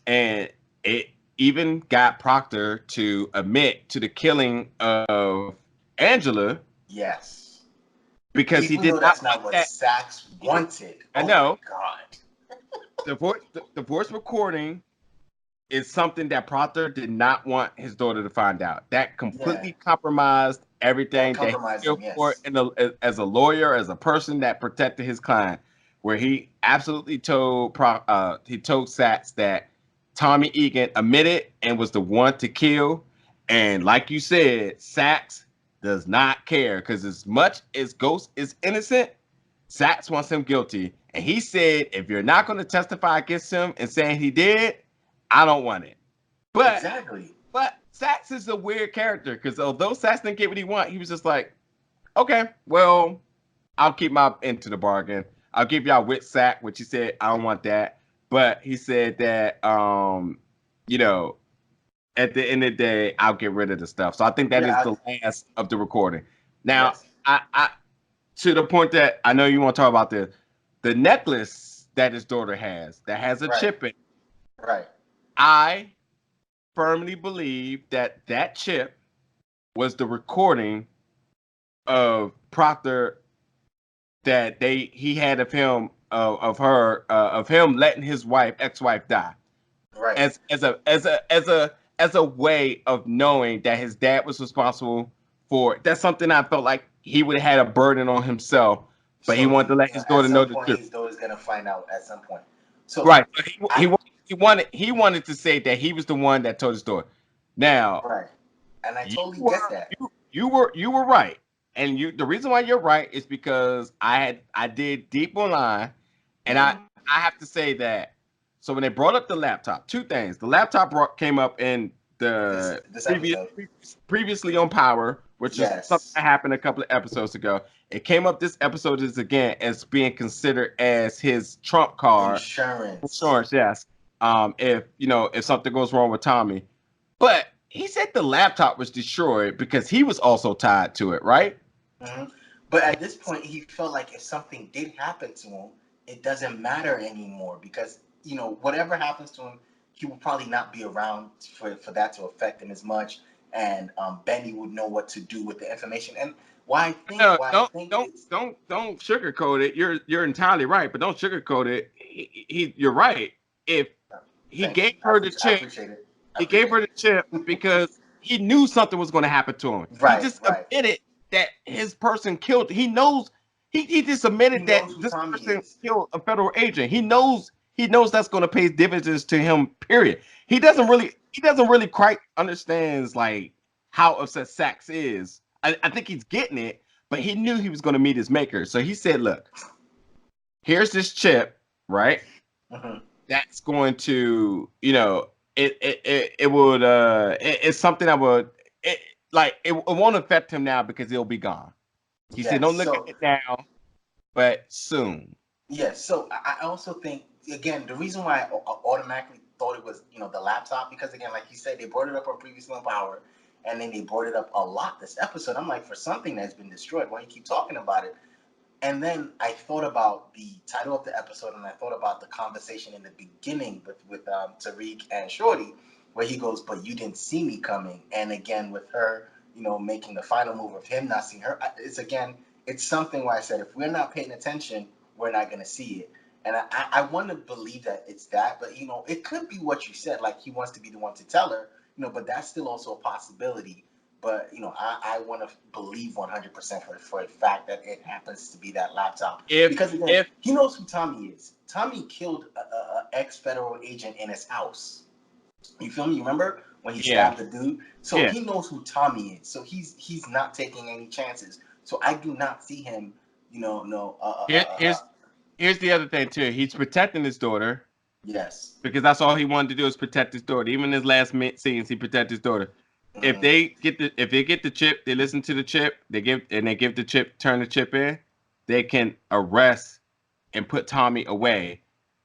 it even got Proctor to admit to the killing of Angela. Yes. Because even he did that's not what Saxe wanted. I know. My God. The voice recording is something that Proctor did not want his daughter to find out. That completely compromised everything that he felt for as a lawyer, as a person that protected his client, where he absolutely told Saxe that Tommy Egan admitted and was the one to kill. And like you said, Saxe does not care because as much as Ghost is innocent, Saxe wants him guilty. And he said, if you're not going to testify against him and saying he did, I don't want it. But Saxe is a weird character because although Saxe didn't get what he wanted, he was just like, okay, well, I'll keep my end to the bargain. I'll give y'all with Saxe, which he said, I don't want that. But he said that, at the end of the day, I'll get rid of the stuff. So I think that is the last of the recording. Now, I to the point that I know you want to talk about the necklace that his daughter has that has a chip in it. Right. I firmly believe that chip was the recording of Proctor that he had of him of him letting his ex-wife die. Right. As a way of knowing that his dad was responsible for. That's something I felt like he would have had a burden on himself, but he wanted to let his daughter know the truth. His daughter's gonna find out at some point. So right, he wanted to say that he was the one that told his daughter. Now, right, and I totally get that. You were right, and the reason why you're right is because I did deep online, and I have to say that. So when they brought up the laptop, two things. The laptop came up in the previously on Power, which is something that happened a couple of episodes ago. It came up this episode again as being considered as his trump card. Insurance, yes. If something goes wrong with Tommy. But he said the laptop was destroyed because he was also tied to it, right? Mm-hmm. But at this point, he felt like if something did happen to him, it doesn't matter anymore because whatever happens to him, he will probably not be around for that to affect him as much, and Benny would know what to do with the information. And don't sugarcoat it. You're entirely right, but don't sugarcoat it. You're right. If he gave her the chip, he gave her the chip because he knew something was going to happen to him. He just admitted that his person killed. He knows. He just admitted that this person killed a federal agent. He knows that's going to pay dividends to him. Period. He doesn't really quite understands like how upset Saxe is. I think he's getting it, but he knew he was going to meet his maker. So he said, "Look, here's this chip, right? Mm-hmm. That's going to, it's something that would it won't affect him now because it'll be gone." He said, "Don't look at it now, but soon." Yes. So I also think, again, the reason why I automatically thought it was, the laptop, because again, like you said, they brought it up on Previously on Power, and then they brought it up a lot this episode. I'm like, for something that's been destroyed, why you keep talking about it? And then I thought about the title of the episode, and I thought about the conversation in the beginning with Tariq and Shorty, where he goes, "But you didn't see me coming." And again, with her, making the final move of him not seeing her, it's something where I said, if we're not paying attention, we're not going to see it. And I want to believe that it's that, but it could be what you said, like he wants to be the one to tell her, but that's still also a possibility. But I want to believe 100% for a fact that it happens to be that laptop, because again, he knows who Tommy is. Tommy killed a ex-federal agent in his house. You feel me? You remember when he stabbed the dude? So he knows who Tommy is. So he's not taking any chances. So I do not see him. Here's the other thing too. He's protecting his daughter. Yes. Because that's all he wanted to do is protect his daughter. Even in his last scenes, he protected his daughter. If they get the chip, they listen to the chip, they give the chip, turn the chip in, they can arrest and put Tommy away.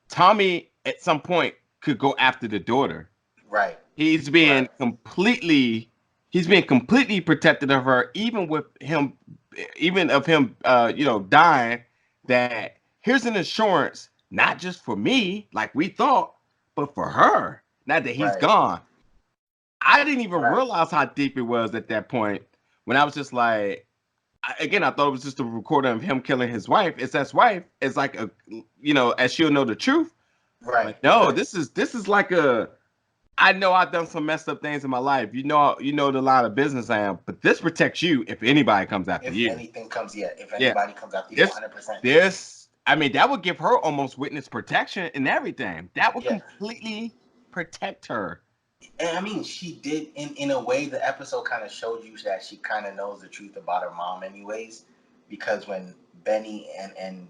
Tommy at some point could go after the daughter. Right. He's being completely protected of her, even of him dying. That here's an assurance, not just for me, like we thought, but for her. Now that he's gone. I didn't even realize how deep it was at that point when I was just like, I thought it was just a recording of him killing his wife. It's his wife. It's like as she'll know the truth. Right. But no, this is like I know I've done some messed up things in my life. You know the line of business I am, but this protects you if anybody comes after you. If anybody comes after you, 100%. That would give her almost witness protection and everything. That would completely protect her. And she did, in a way, the episode kind of showed you that she kind of knows the truth about her mom anyways, because when Benny and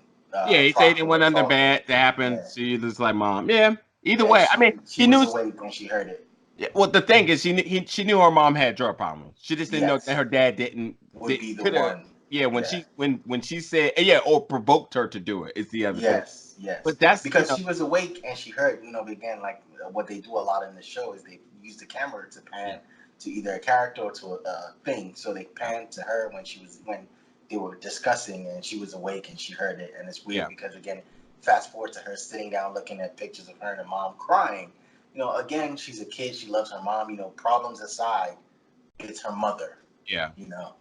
he said it went under bad that happened. She was like, "Mom, either way." She knew awake when she heard it. Yeah, well, the thing is, she knew her mom had drug problems. She just didn't know that her dad would be the one. Yeah, when she said or provoked her to do it is the other thing. Yes. But that's because she was awake and she heard. Again, like what they do a lot in the show is they use the camera to pan to either a character or to a thing. So they panned to her when they were discussing, and she was awake and she heard it. And it's weird because again, fast forward to her sitting down looking at pictures of her and her mom crying. Again, she's a kid. She loves her mom. Problems aside, it's her mother. Yeah.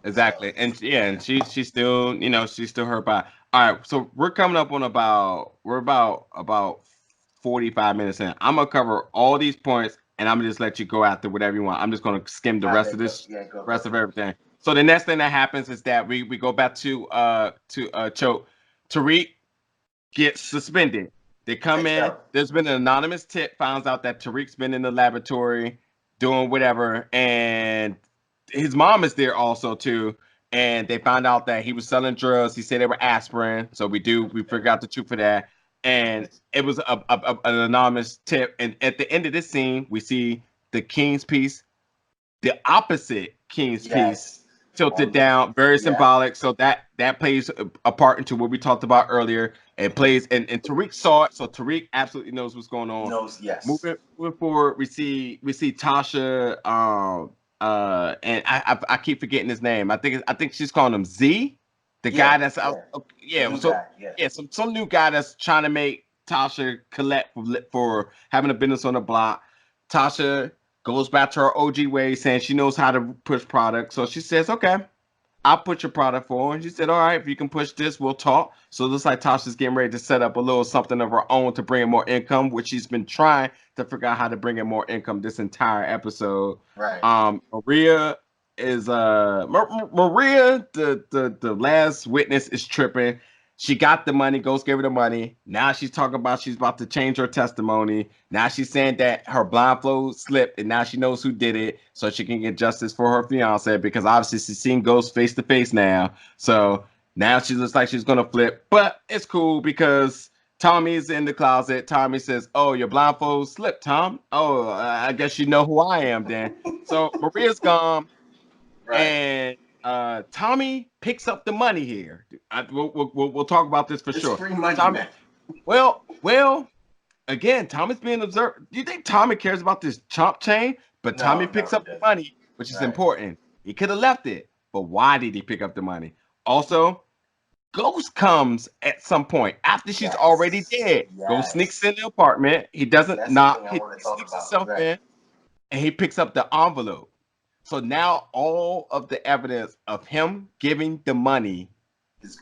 Exactly. So. And she's still, she's still hurt by. All right. So we're coming up on about 45 minutes in. I'm gonna cover all these points, and I'm gonna just let you go after whatever you want. I'm just gonna skim the rest of this, rest of everything. So the next thing that happens is that we go back to Choke. Tariq gets suspended. They come in. There's been an anonymous tip. Finds out that Tariq's been in the laboratory doing whatever, and his mom is there also too. And they found out that he was selling drugs. He said they were aspirin. So we figured out the truth for that. And it was an anonymous tip. And at the end of this scene, we see the King's piece, the opposite King's piece, tilted down, very symbolic. So that plays a part into what we talked about earlier. It plays, and Tariq saw it, so Tariq absolutely knows what's going on. Moving forward, we see Tasha, and I keep forgetting his name. I think she's calling him Z, the guy that's out. Some new guy that's trying to make Tasha collect for having a business on the block. Tasha goes back to her OG way, saying she knows how to push product. So she says, "Okay, I'll put your product for her." And she said, "All right, if you can push this, we'll talk." So it looks like Tasha's getting ready to set up a little something of her own to bring in more income, which she's been trying to figure out how to bring in more income this entire episode. Right. Maria is Maria, the last witness, is tripping. She got the money, Ghost gave her the money. Now she's talking about she's about to change her testimony. Now she's saying that her blindfold slipped, and now she knows who did it, so she can get justice for her fiance, because obviously she's seen Ghost face to face now. So now she looks like she's gonna flip, but it's cool because Tommy's in the closet. Tommy says, "Oh, your blindfold slipped, Tom. Oh, I guess you know who I am then." So Maria's gone, and Tommy picks up the money here. We'll talk about this for sure. Free money, Tommy, man. Well, again, Tommy's being observed. Do you think Tommy cares about this chomp chain? But Tommy picks up the money. which is important. He could have left it, but why did he pick up the money? Also, Ghost comes at some point after she's already dead. Ghost sneaks in the apartment. He doesn't knock. He sneaks himself in, and he picks up the envelope. So now all of the evidence of him giving the money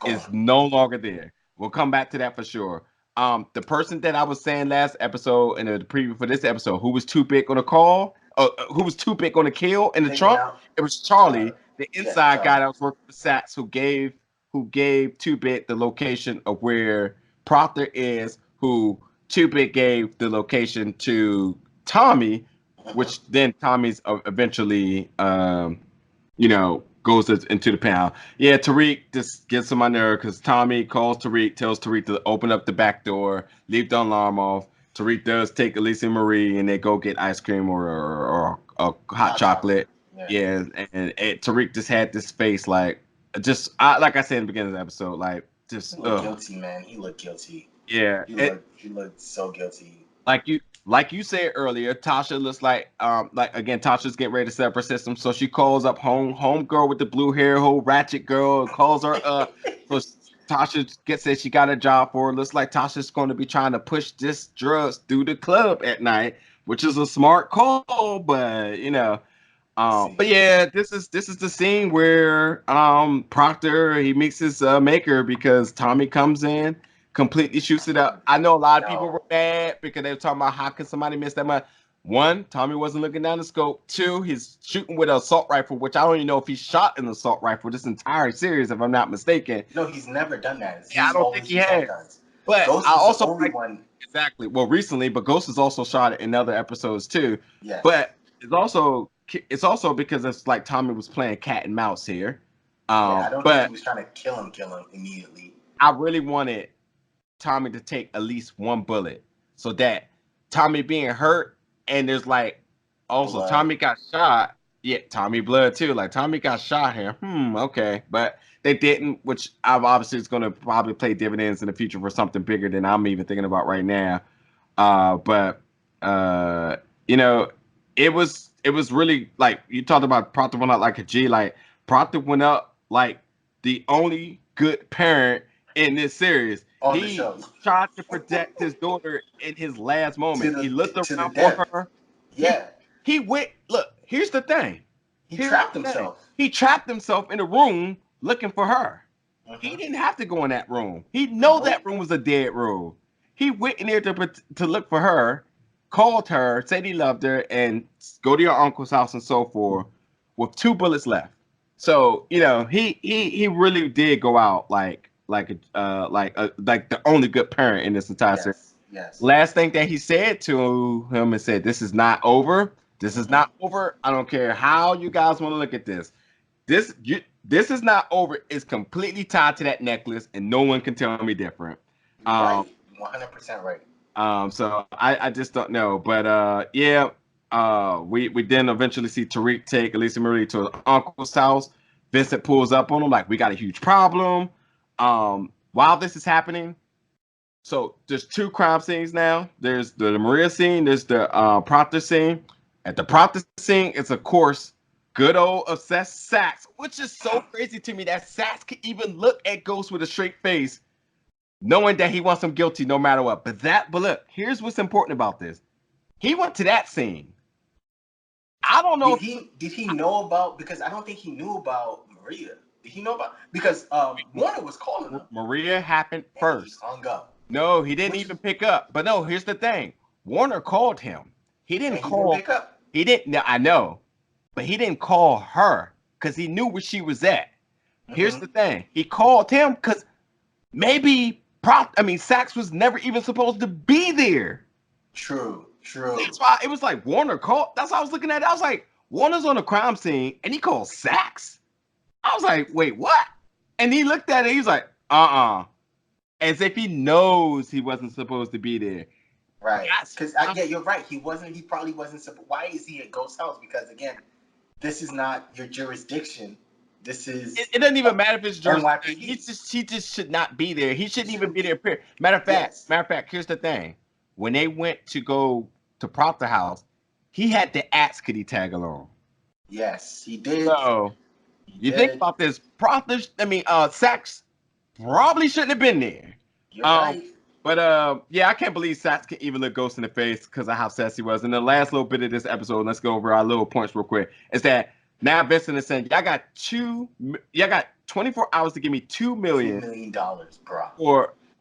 is no longer there. We'll come back to that for sure. The person that I was saying last episode and the preview for this episode, who was too big on the call, who was too big on the kill in the trunk, it was Charlie, the inside guy that was working for Saks, who gave Two Bit the location of where Proctor is, who Two Bit gave the location to Tommy, which then Tommy's eventually, goes into the panel. Yeah, Tariq just gets him on there because Tommy calls Tariq, tells Tariq to open up the back door, leave the alarm off. Tariq does take Elisa and Marie, and they go get ice cream or hot chocolate. Yeah, and Tariq just had this face like I said in the beginning of the episode, like just he looked guilty, man. He looked guilty. Yeah, he looked so guilty. Like you said earlier, Tasha looks like again, Tasha's getting ready to set up her system, so she calls up home girl with the blue hair, whole ratchet girl, and calls her up. So Tasha says she got a job for her. Looks like Tasha's going to be trying to push this drugs through the club at night, which is a smart call, but but yeah, this is the scene where Proctor he meets his maker because Tommy comes in, completely shoots it up. I know a lot of people were mad because they were talking about how can somebody miss that much. One, Tommy wasn't looking down the scope. Two, he's shooting with an assault rifle, which I don't even know if he shot an assault rifle this entire series, if I'm not mistaken. No, he's never done that. I don't think he had. But Ghost I also the only one. Exactly. Well, recently, but Ghost has also shot it in other episodes too. Yeah. But it's also because it's like Tommy was playing cat and mouse here. I don't think he was trying to kill him immediately. I really wanted Tommy to take at least one bullet so that Tommy being hurt and there's like also blood. Tommy got shot. Yeah, Tommy blood too. Like Tommy got shot here. Okay. But they didn't, which obviously is going to probably play dividends in the future for something bigger than I'm even thinking about right now. It was really like you talked about Proctor went out like a G. Like Proctor went up like the only good parent in this series. He tried to protect his daughter in his last moment. He looked around for her. Yeah. He went. Look, here's the thing. He trapped himself. He trapped himself in a room looking for her. He didn't have to go in that room. He know that room was a dead room. He went in there to look for her, called her, said he loved her, and go to your uncle's house and so forth with 2 bullets left. So he really did go out like the only good parent in this entire series. Yes. Last thing that he said to him and said, "This is not over. This is not over. I don't care how you guys want to look at this. This is not over. It's completely tied to that necklace, and no one can tell me different." Right. 100% right. So I just don't know, but we then eventually see Tariq take Elisa Marie to his uncle's house. Vincent pulls up on him like, we got a huge problem. While this is happening, so there's 2 crime scenes now. There's the Maria scene. There's the Proctor scene. At the Proctor scene, it's of course good old obsessed Saks, which is so crazy to me that Saks can even look at Ghost with a straight face, knowing that he wants him guilty no matter what. But look, here's what's important about this. He went to that scene. I don't know. Did he know about? Because I don't think he knew about Maria. Did he know about? Because Warner was calling him. Maria happened first. He hung up. No, he didn't even pick up. But no, here's the thing. Warner called him. He didn't call. He didn't pick up. He didn't. I know, but he didn't call her because he knew where she was at. Here's the thing. He called him because maybe Saks was never even supposed to be there. True. That's why it was like Warner called. That's why I was looking at it. I was like, Warner's on the crime scene and he called Saks. I was like, wait, what? And he looked at it. He was like, as if he knows he wasn't supposed to be there. Right. Because you're right. He probably wasn't supposed. Why is he at Ghost's house? Because again, this is not your jurisdiction. This is. It doesn't even matter if it's jurisdiction. He just should not be there. He shouldn't even be there. Period. Matter of fact, here's the thing. When they went to go to Proctor house, he had to ask, could he tag along? Yes, he did. So He you think did. about this, Proctor, Sachs probably shouldn't have been there. You're Um, right. but yeah, I can't believe Sachs can even look Ghost in the face because of how sassy he was. In the last little bit of this episode, let's go over our little points real quick. Is that now Vincent is saying y'all got 24 hours to give me $2 million $2 million, bro.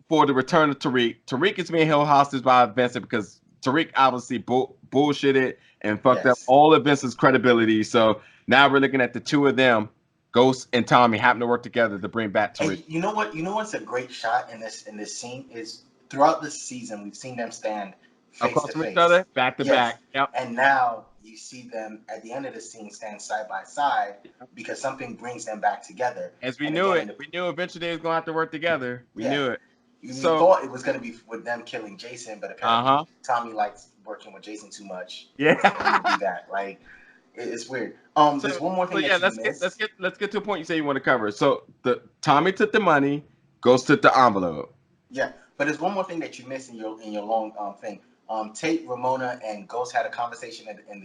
for the return of Tariq. Tariq is being held hostage by Vincent because Tariq obviously bullshitted and fucked up Yes. all of Vincent's credibility. So now we're looking at the two of them, Ghost and Tommy, having to work together to bring back Tariq. And you know what? You know what's a great shot in this scene is throughout this season we've seen them stand face Across to from each face. other, back to Yes. back. Yep. And now you see them at the end of the scene stand side by side because something brings them back together. As we And knew again, it, we knew eventually they was gonna have to work together. We yeah, knew it. we So, thought it was going to be with them killing Jason, but apparently Tommy likes working with Jason too much yeah. for him to do that. Like it's weird. There's one more So thing yeah, that you missed. let's get to a point you say you want to cover. So the Tommy took the money, Ghost took the envelope. Yeah, but there's one more thing that you missed in your long thing. Tate, Ramona, and Ghost had a conversation in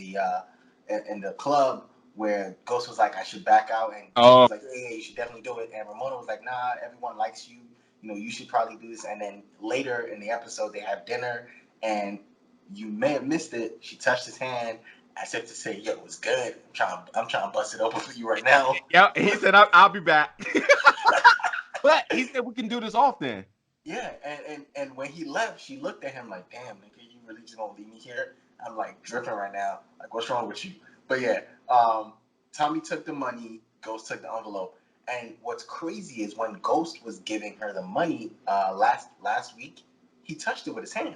the club where Ghost was like, "I should back out," and Tate Oh, was like, "Yeah, you should definitely do it." And Ramona was like, "Nah, everyone likes you. You know, you should probably do this." And then later in the episode, they have dinner, and you may have missed it. She touched his hand as if to say, "Yo, it was good. I'm trying to bust it open for you right now." yeah. He said, I'll be back." But he said we can do this often. Yeah, and when he left, she looked at him like, "Damn, nigga, you really just gonna leave me here?" I'm like dripping right now. Like, what's wrong with you? But yeah, Tommy took the money, Ghost took the envelope, and what's crazy is when Ghost was giving her the money last week, he touched it with his hand.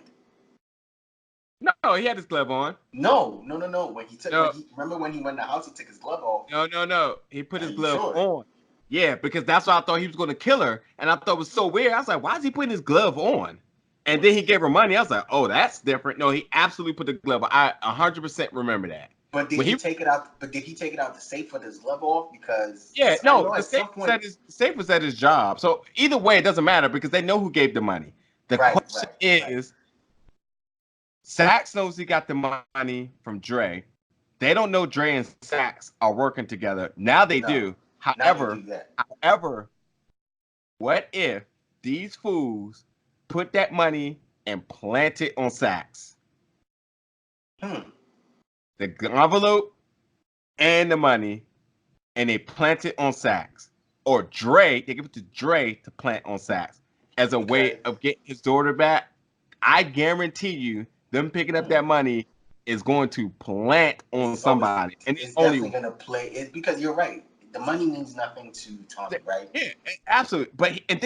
No, he had his glove on. No. No, Remember when he went in the house, he took his glove off. no. He put Are his you glove sure? on. Yeah, because that's why I thought he was going to kill her, and I thought it was so weird. I was like, why is he putting his glove on? And then he gave her money. I was like, oh, that's different. No, he absolutely put the glove on. I 100% remember that. But did When he take it out? But did he take it out the safe with his glove off? Because yeah, I no, know at some point. the safe was at his job. So either way, it doesn't matter because they know who gave the money. The question Right. is, Sax knows he got the money from Dre. They don't know Dre and Sax are working together. Now they No, do. now they do that. However, what if these fools put that money and plant it on Sax? The envelope and the money, and they plant it on Sax. Or Dre, they give it to Dre to plant on Sax as a way Because of getting his daughter back. I guarantee you, them picking up that money is going to plant on somebody. And it's it's only definitely gonna play. It's because you're right. The money means nothing to Tommy, right? yeah, absolutely. But and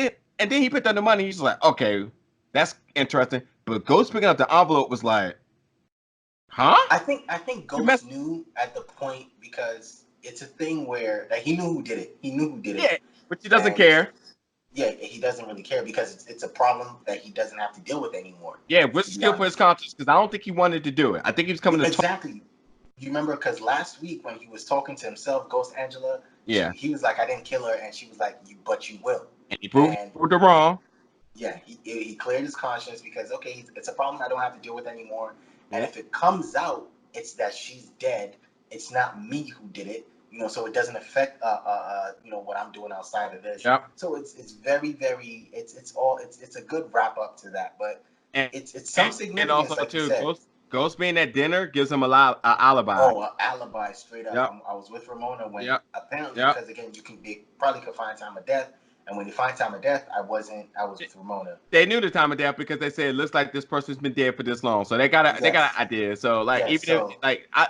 then he picked up the money. He's like, okay, that's interesting. But Ghost picking up the envelope was like, huh? I think You Ghost messed. knew at the point because it's a thing where that he knew who did it. He knew who did it, Yeah, but he doesn't and care. yeah, he doesn't really care because it's a problem that he doesn't have to deal with anymore. Yeah, which To is be good for his honest, conscience because I don't think he wanted to do it. I think he was coming to talk. exactly. You remember because last week when he was talking to himself, Ghost Angela, Yeah, he was like, "I didn't kill her," and she was like, "You, but you will." and he And proved it wrong. yeah, he cleared his conscience because okay, it's a problem I don't have to deal with anymore. And Yeah, if it comes out, it's that she's dead. It's not me who did it. You know, so it doesn't affect what I'm doing outside of this. yep. So it's very it's a good wrap up to that, but And it's some and also significance, like you too, said. Ghost being at dinner gives him a alibi. Oh, alibi straight up. Yep, I was with Ramona when yep, apparently yep. because again they probably could find time of death, and when they find time of death, I wasn't. I was with Ramona. They knew the time of death because they said it looks like this person's been dead for this long. So they got an Yes, idea. So like yes. So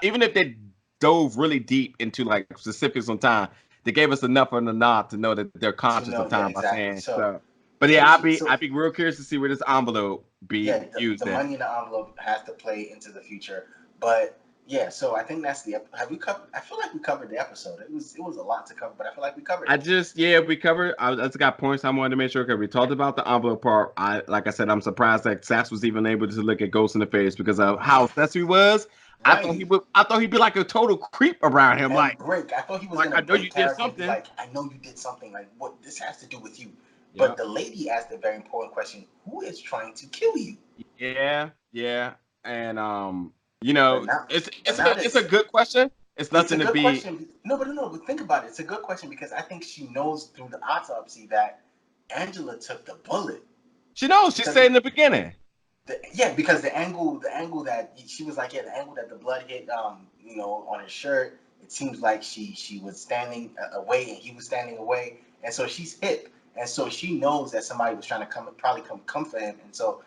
even if they dove really deep into like specifics on time, they gave us enough on the nod to know that they're to conscious know, of yeah, time by exactly. saying So so. But so yeah, she so I'd be real curious to see where this envelope be yeah, used the at. money in the envelope has to play into the future. But yeah, so I think that's the have we covered? I feel like we covered the episode. It was a lot to cover, but I feel like we covered I it. just we covered. I just got points I wanted to make sure because we talked about the envelope part. Like I said, I'm surprised that Sass was even able to look at Ghost in the face because of how obsessed he was. Right. I thought he'd be like a total creep around him. And break. I thought he was I gonna know you break did character and be something. like, I know you did something. Like what this has to do with you. Yeah, But the lady asked a very important question: who is trying to kill you? yeah. And But now, it's but now it's a this. good question. It's It's a nothing to good be. question. But think about it. It's a good question because I think she knows through the autopsy that Angela took the bullet. She knows. She Because said in the beginning. because the angle that she was like, the angle that the blood hit, on his shirt. It seems like she was standing away and he was standing away, and so she's hip, and so she knows that somebody was trying to probably come for him, and so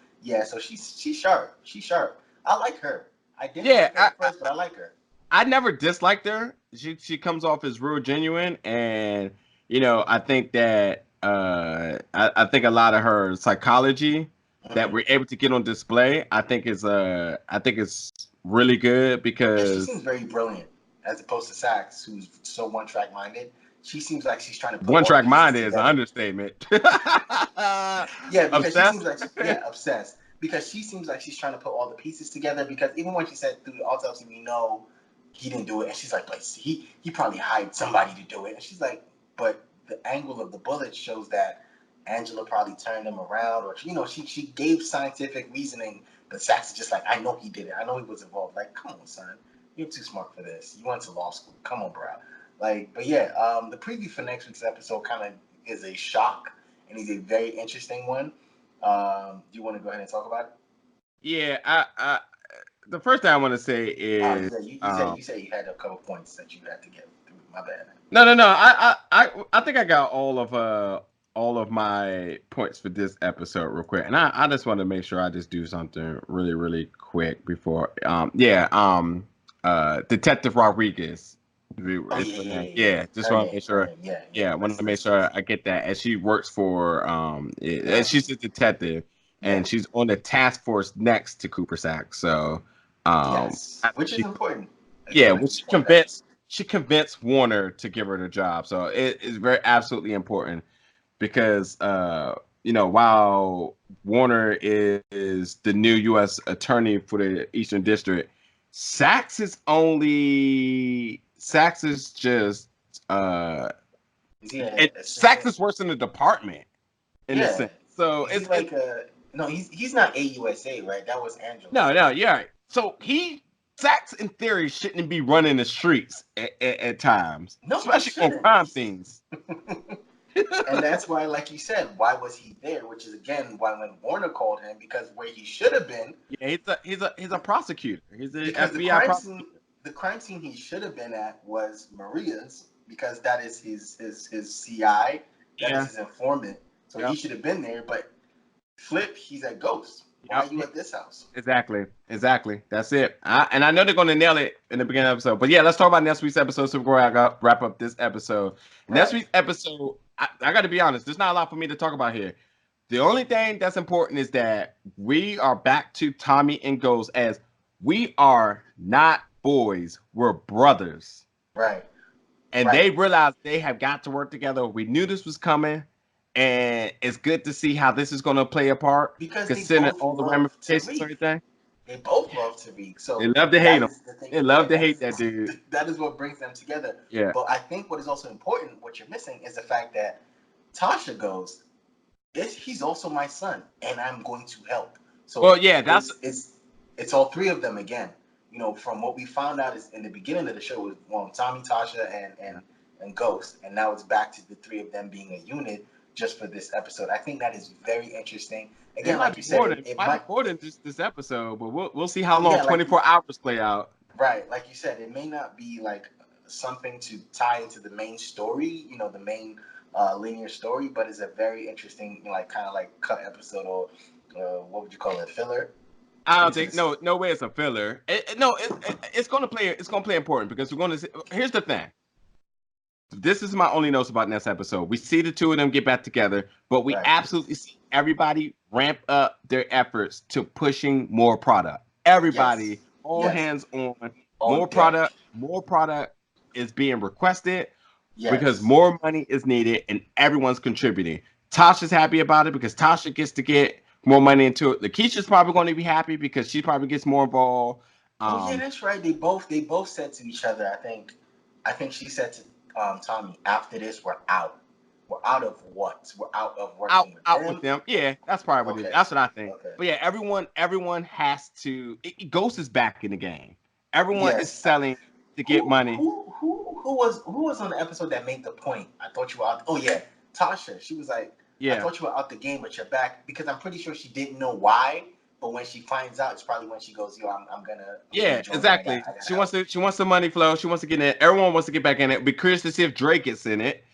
so she's sharp. She's sharp. I like her. I didn't Yeah, like her at first, but I like her. I never disliked her. She comes off as real genuine, and I think that I think a lot of her psychology that Mm-hmm. we're able to get on display, I think it's really good Yeah, she because seems very brilliant as opposed to Sax, who's so one track minded. She seems like she's trying to put one all the track pieces mind is an together. understatement. Yeah, because she seems Obsessed. like obsessed. Because she seems like she's trying to put all the pieces together. Because even when she said through the autopsy, we know he didn't do it, and she's like, but he probably hired somebody to do it, and she's like, but the angle of the bullet shows that Angela probably turned him around, or she gave scientific reasoning, but Sax is just like, I know he did it, I know he was involved. Like, come on, son, you're too smart for this. You went to law school. Come on, bro. Like, but yeah, the preview for next week's episode kind of is a shock and is a very interesting one. Do you want to go ahead and talk about it? Yeah, I the first thing I want to say is Yeah, you said you had a couple points that you had to get through. My bad. no. I think I got all of my points for this episode real quick, and I just want to make sure I just do something really really quick before Detective Rodriguez. Oh Is her name. Yeah, just Her want to name, make sure. Yeah, want to make Let's sure I get that. And she works for and she's a detective, yeah, and she's on the task force next to Cooper Sack. So yes, which is she important. yeah, Again, well, like you pointed out. she convinced Warner to give her the job. So it is very absolutely important because while Warner is the new U.S. attorney for the Eastern District, Sax is just Sax is worse in the department in a Yeah, sense. So is he it's like no? He's not AUSA, right? That was Angela. no, yeah. Right. So Sax in theory shouldn't be running the streets at times, No, he especially on shouldn't. crime scenes. And that's why, like you said, why was he there? Which is again why when Warner called him, because where he should have been, Yeah, he's a prosecutor. He's an because FBI prosecutor. the crime scene he should have been at was Maria's, because that is his CI, that is Yeah, his informant. So he yep, should have been there. But flip, he's at Ghost. Why are yep. you at this house? Exactly. That's it. And I know they're going to nail it in the beginning of the episode. But yeah, let's talk about next week's episode. So before I wrap up this episode, next Right. week's episode, I got to be honest. There's not a lot for me to talk about here. The only thing that's important is that we are back to Tommy and Ghost as we are not boys, we're brothers. Right. And Right. they realize they have got to work together. We knew this was coming, and it's good to see how this is going to play a part, Because they considering both all the love ramifications and Tariq. everything. They both love Tariq. They So love to hate that him. is the thing. They Yeah, love to hate that dude. that is what brings them together. Yeah. But I think what is also important, what you're missing, is the fact that Tasha goes, he's also my son, and I'm going to help. So Well, yeah, that's it's all three of them again. From what we found out is in the beginning of the show was Tommy, Tasha, and Ghost, and now it's back to the three of them being a unit just for this episode. I think that is very interesting. Again, like you said, it might be might, more than just this episode, but we'll see how long yeah, like 24 hours play out. right, like you said, it may not be like something to tie into the main story, the main linear story, but it's a very interesting, like kind of like cut episode, or what would you call it, filler? I don't Into think this. no way it's a filler. It's gonna play important because we're gonna see. Here's the thing. This is my only notes about next episode. We see the two of them get back together, but we Right. absolutely see everybody ramp up their efforts to pushing more product. Everybody, Yes. all Yes. hands on, On more deck. product. More product is being requested because Yes. more money is needed and everyone's contributing. Tasha's happy about it because Tasha gets to get more money into it. Lakeisha's probably going to be happy because she probably gets more involved. Oh yeah, that's right. They both said to each other. I think she said to Tommy, after this, we're out. We're out of what? We're out of working with out them. with them. Yeah, that's probably what it is. Okay. That's what I think. Okay. But yeah, everyone has to. Ghost is back in the game. Everyone is Yes. selling. to get money. Who was on the episode that made the point? I thought you were out. Oh yeah, Tasha. She was like, I thought you were out the game, but you're back, because I'm pretty sure she didn't know why. But when she finds out, it's probably when she goes, "Yo, I'm gonna." Yeah, join. exactly. She wants the money flow. She wants to get in it. Everyone wants to get back in it. Be curious to see if Drake gets in it.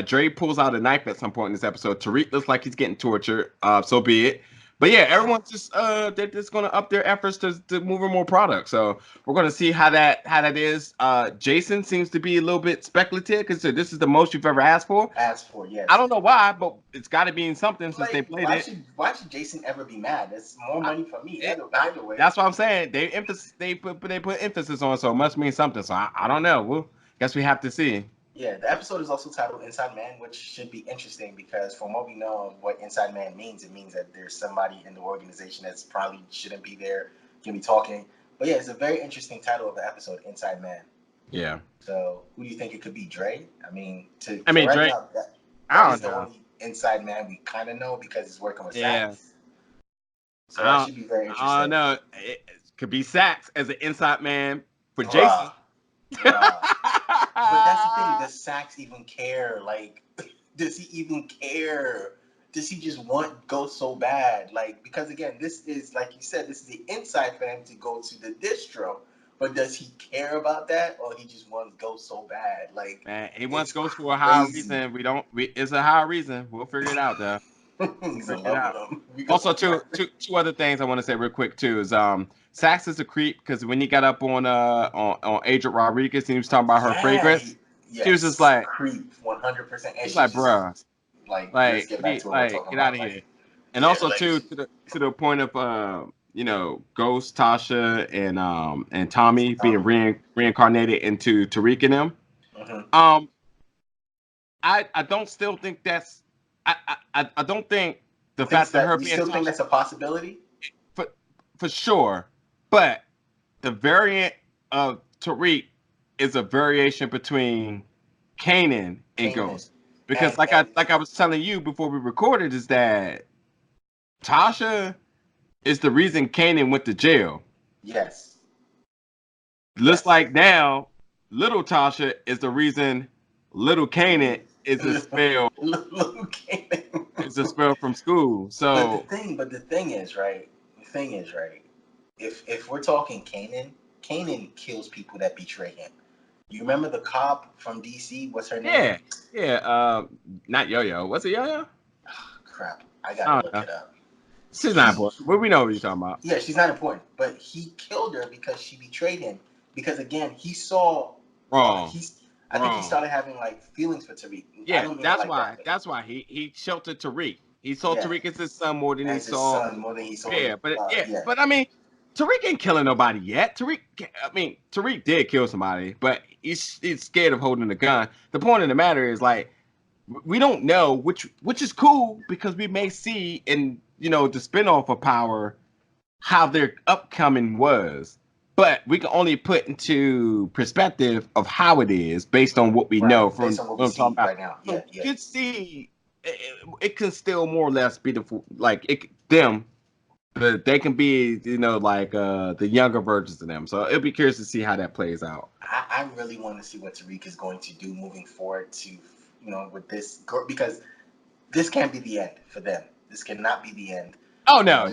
Drake pulls out a knife at some point in this episode. Tariq looks like he's getting tortured. So be it. But yeah, everyone's just they're just gonna up their efforts to move in more product. So we're gonna see how that is. Jason seems to be a little bit speculative because this is the most you've ever asked for. Yes. I don't know why, but it's got to be in something since they played it. Why should Jason ever be mad? It's more money for me. Either way. That's what I'm saying. They put emphasis on, so it must mean something. So I don't know. Well, guess we have to see. Yeah, the episode is also titled Inside Man, which should be interesting because from what we know of what Inside Man means, it means that there's somebody in the organization that's probably shouldn't be there, can be talking. But yeah, it's a very interesting title of the episode, Inside Man. Yeah. So who do you think it could be? Dre? I mean, Drake. now, that is the know. only Inside Man we kind of know because he's working with Sax. So that should be very interesting. I don't know. It could be Sax as an Inside Man for Jason. But that's the thing. Does Sax even care? Like, does he even care? Does he just want Ghost so bad? Like, because again, this is, like you said, this is the inside for him to go to the distro. But does he care about that, or he just wants Ghost so bad? Like, man, he wants Ghost for a higher reason. It's a higher reason. We'll figure it out though. He's in love with him. Also, two other things I want to say real quick too is Sax is a creep because when he got up on Agent Rodriguez and he was talking about her fragrance, she was just like creep 100%. She's like, bruh, like let's get back to what we're talking about. Get out of here. And also too to the point of Ghost, Tasha, and Tommy being reincarnated into Tariq and them. Mm-hmm. I don't still think that's I don't think the fact that her being still think that's a possibility for sure, but the variant of Tariq is a variation between Kanan and Ghost, because like I was telling you before we recorded is that Tasha is the reason Kanan went to jail. Yes. Looks like now little Tasha is the reason little Kanan is a spell. Little Kanan is a spell from school. So but the thing is, right? If we're talking Kanan kills people that betray him. You remember the cop from DC? What's her name? Yeah. Not Yo-Yo. What's it, Yo-Yo? Oh, crap. I gotta look it up. She's not important. But we know what you're talking about. Yeah, she's not important. But he killed her because she betrayed him. Because again, he saw wrong. I think he started having like feelings for Tariq. Yeah, that's why. That's why he sheltered Tariq. He saw Tariq as his son more than he saw. Yeah, but I mean, Tariq ain't killing nobody yet. Tariq did kill somebody, but he's scared of holding the gun. The point of the matter is, like, we don't know, which is cool because we may see in the spinoff of Power how their upcoming was. But we can only put into perspective of how it is based on what we know from what I'm talking about right now. Yeah. You can see it can still more or less be them, but they can be the younger versions of them. So it'll be curious to see how that plays out. I really want to see what Tariq is going to do moving forward to with this, because this can't be the end for them. This cannot be the end. Oh no.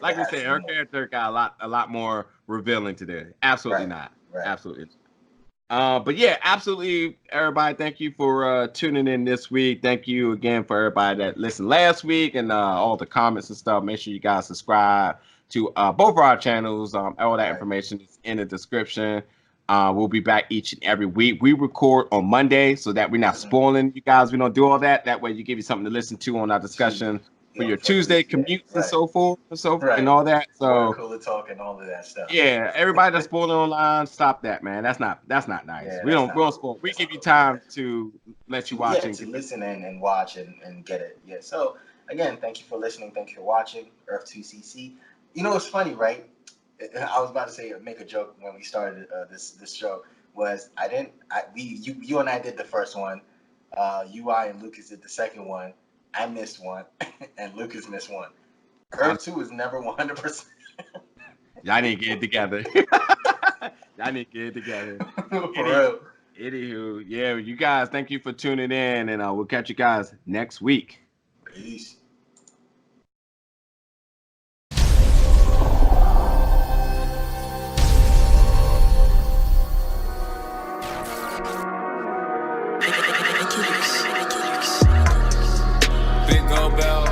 Like we said, her character got a lot more revealing today. Absolutely not. Right. Absolutely. But yeah, absolutely, everybody. Thank you for tuning in this week. Thank you again for everybody that listened last week and all the comments and stuff. Make sure you guys subscribe to both of our channels. All that information is in the description. We'll be back each and every week. We record on Monday so that we're not spoiling you guys. We don't do all that. That way, you give you something to listen to on our discussion. For your Tuesday commutes and so forth and all that. So cooler talk and all of that stuff. Yeah, everybody that's spoiling online, stop that, man. That's not nice. Yeah, we don't spoil. We give you time to let you watch to listen and watch and get it. Yeah. So again, thank you for listening. Thank you for watching Earth2CC. It's funny, right? I was about to say make a joke when we started this show. Was you and I did the first one. UI and Lucas did the second one. I missed one, and Lucas missed one. Earth 2 is never 100%. Y'all didn't get it together. I need to get it together. For real. Anywho, yeah, you guys, thank you for tuning in, and we'll catch you guys next week. Peace. Big gold bell.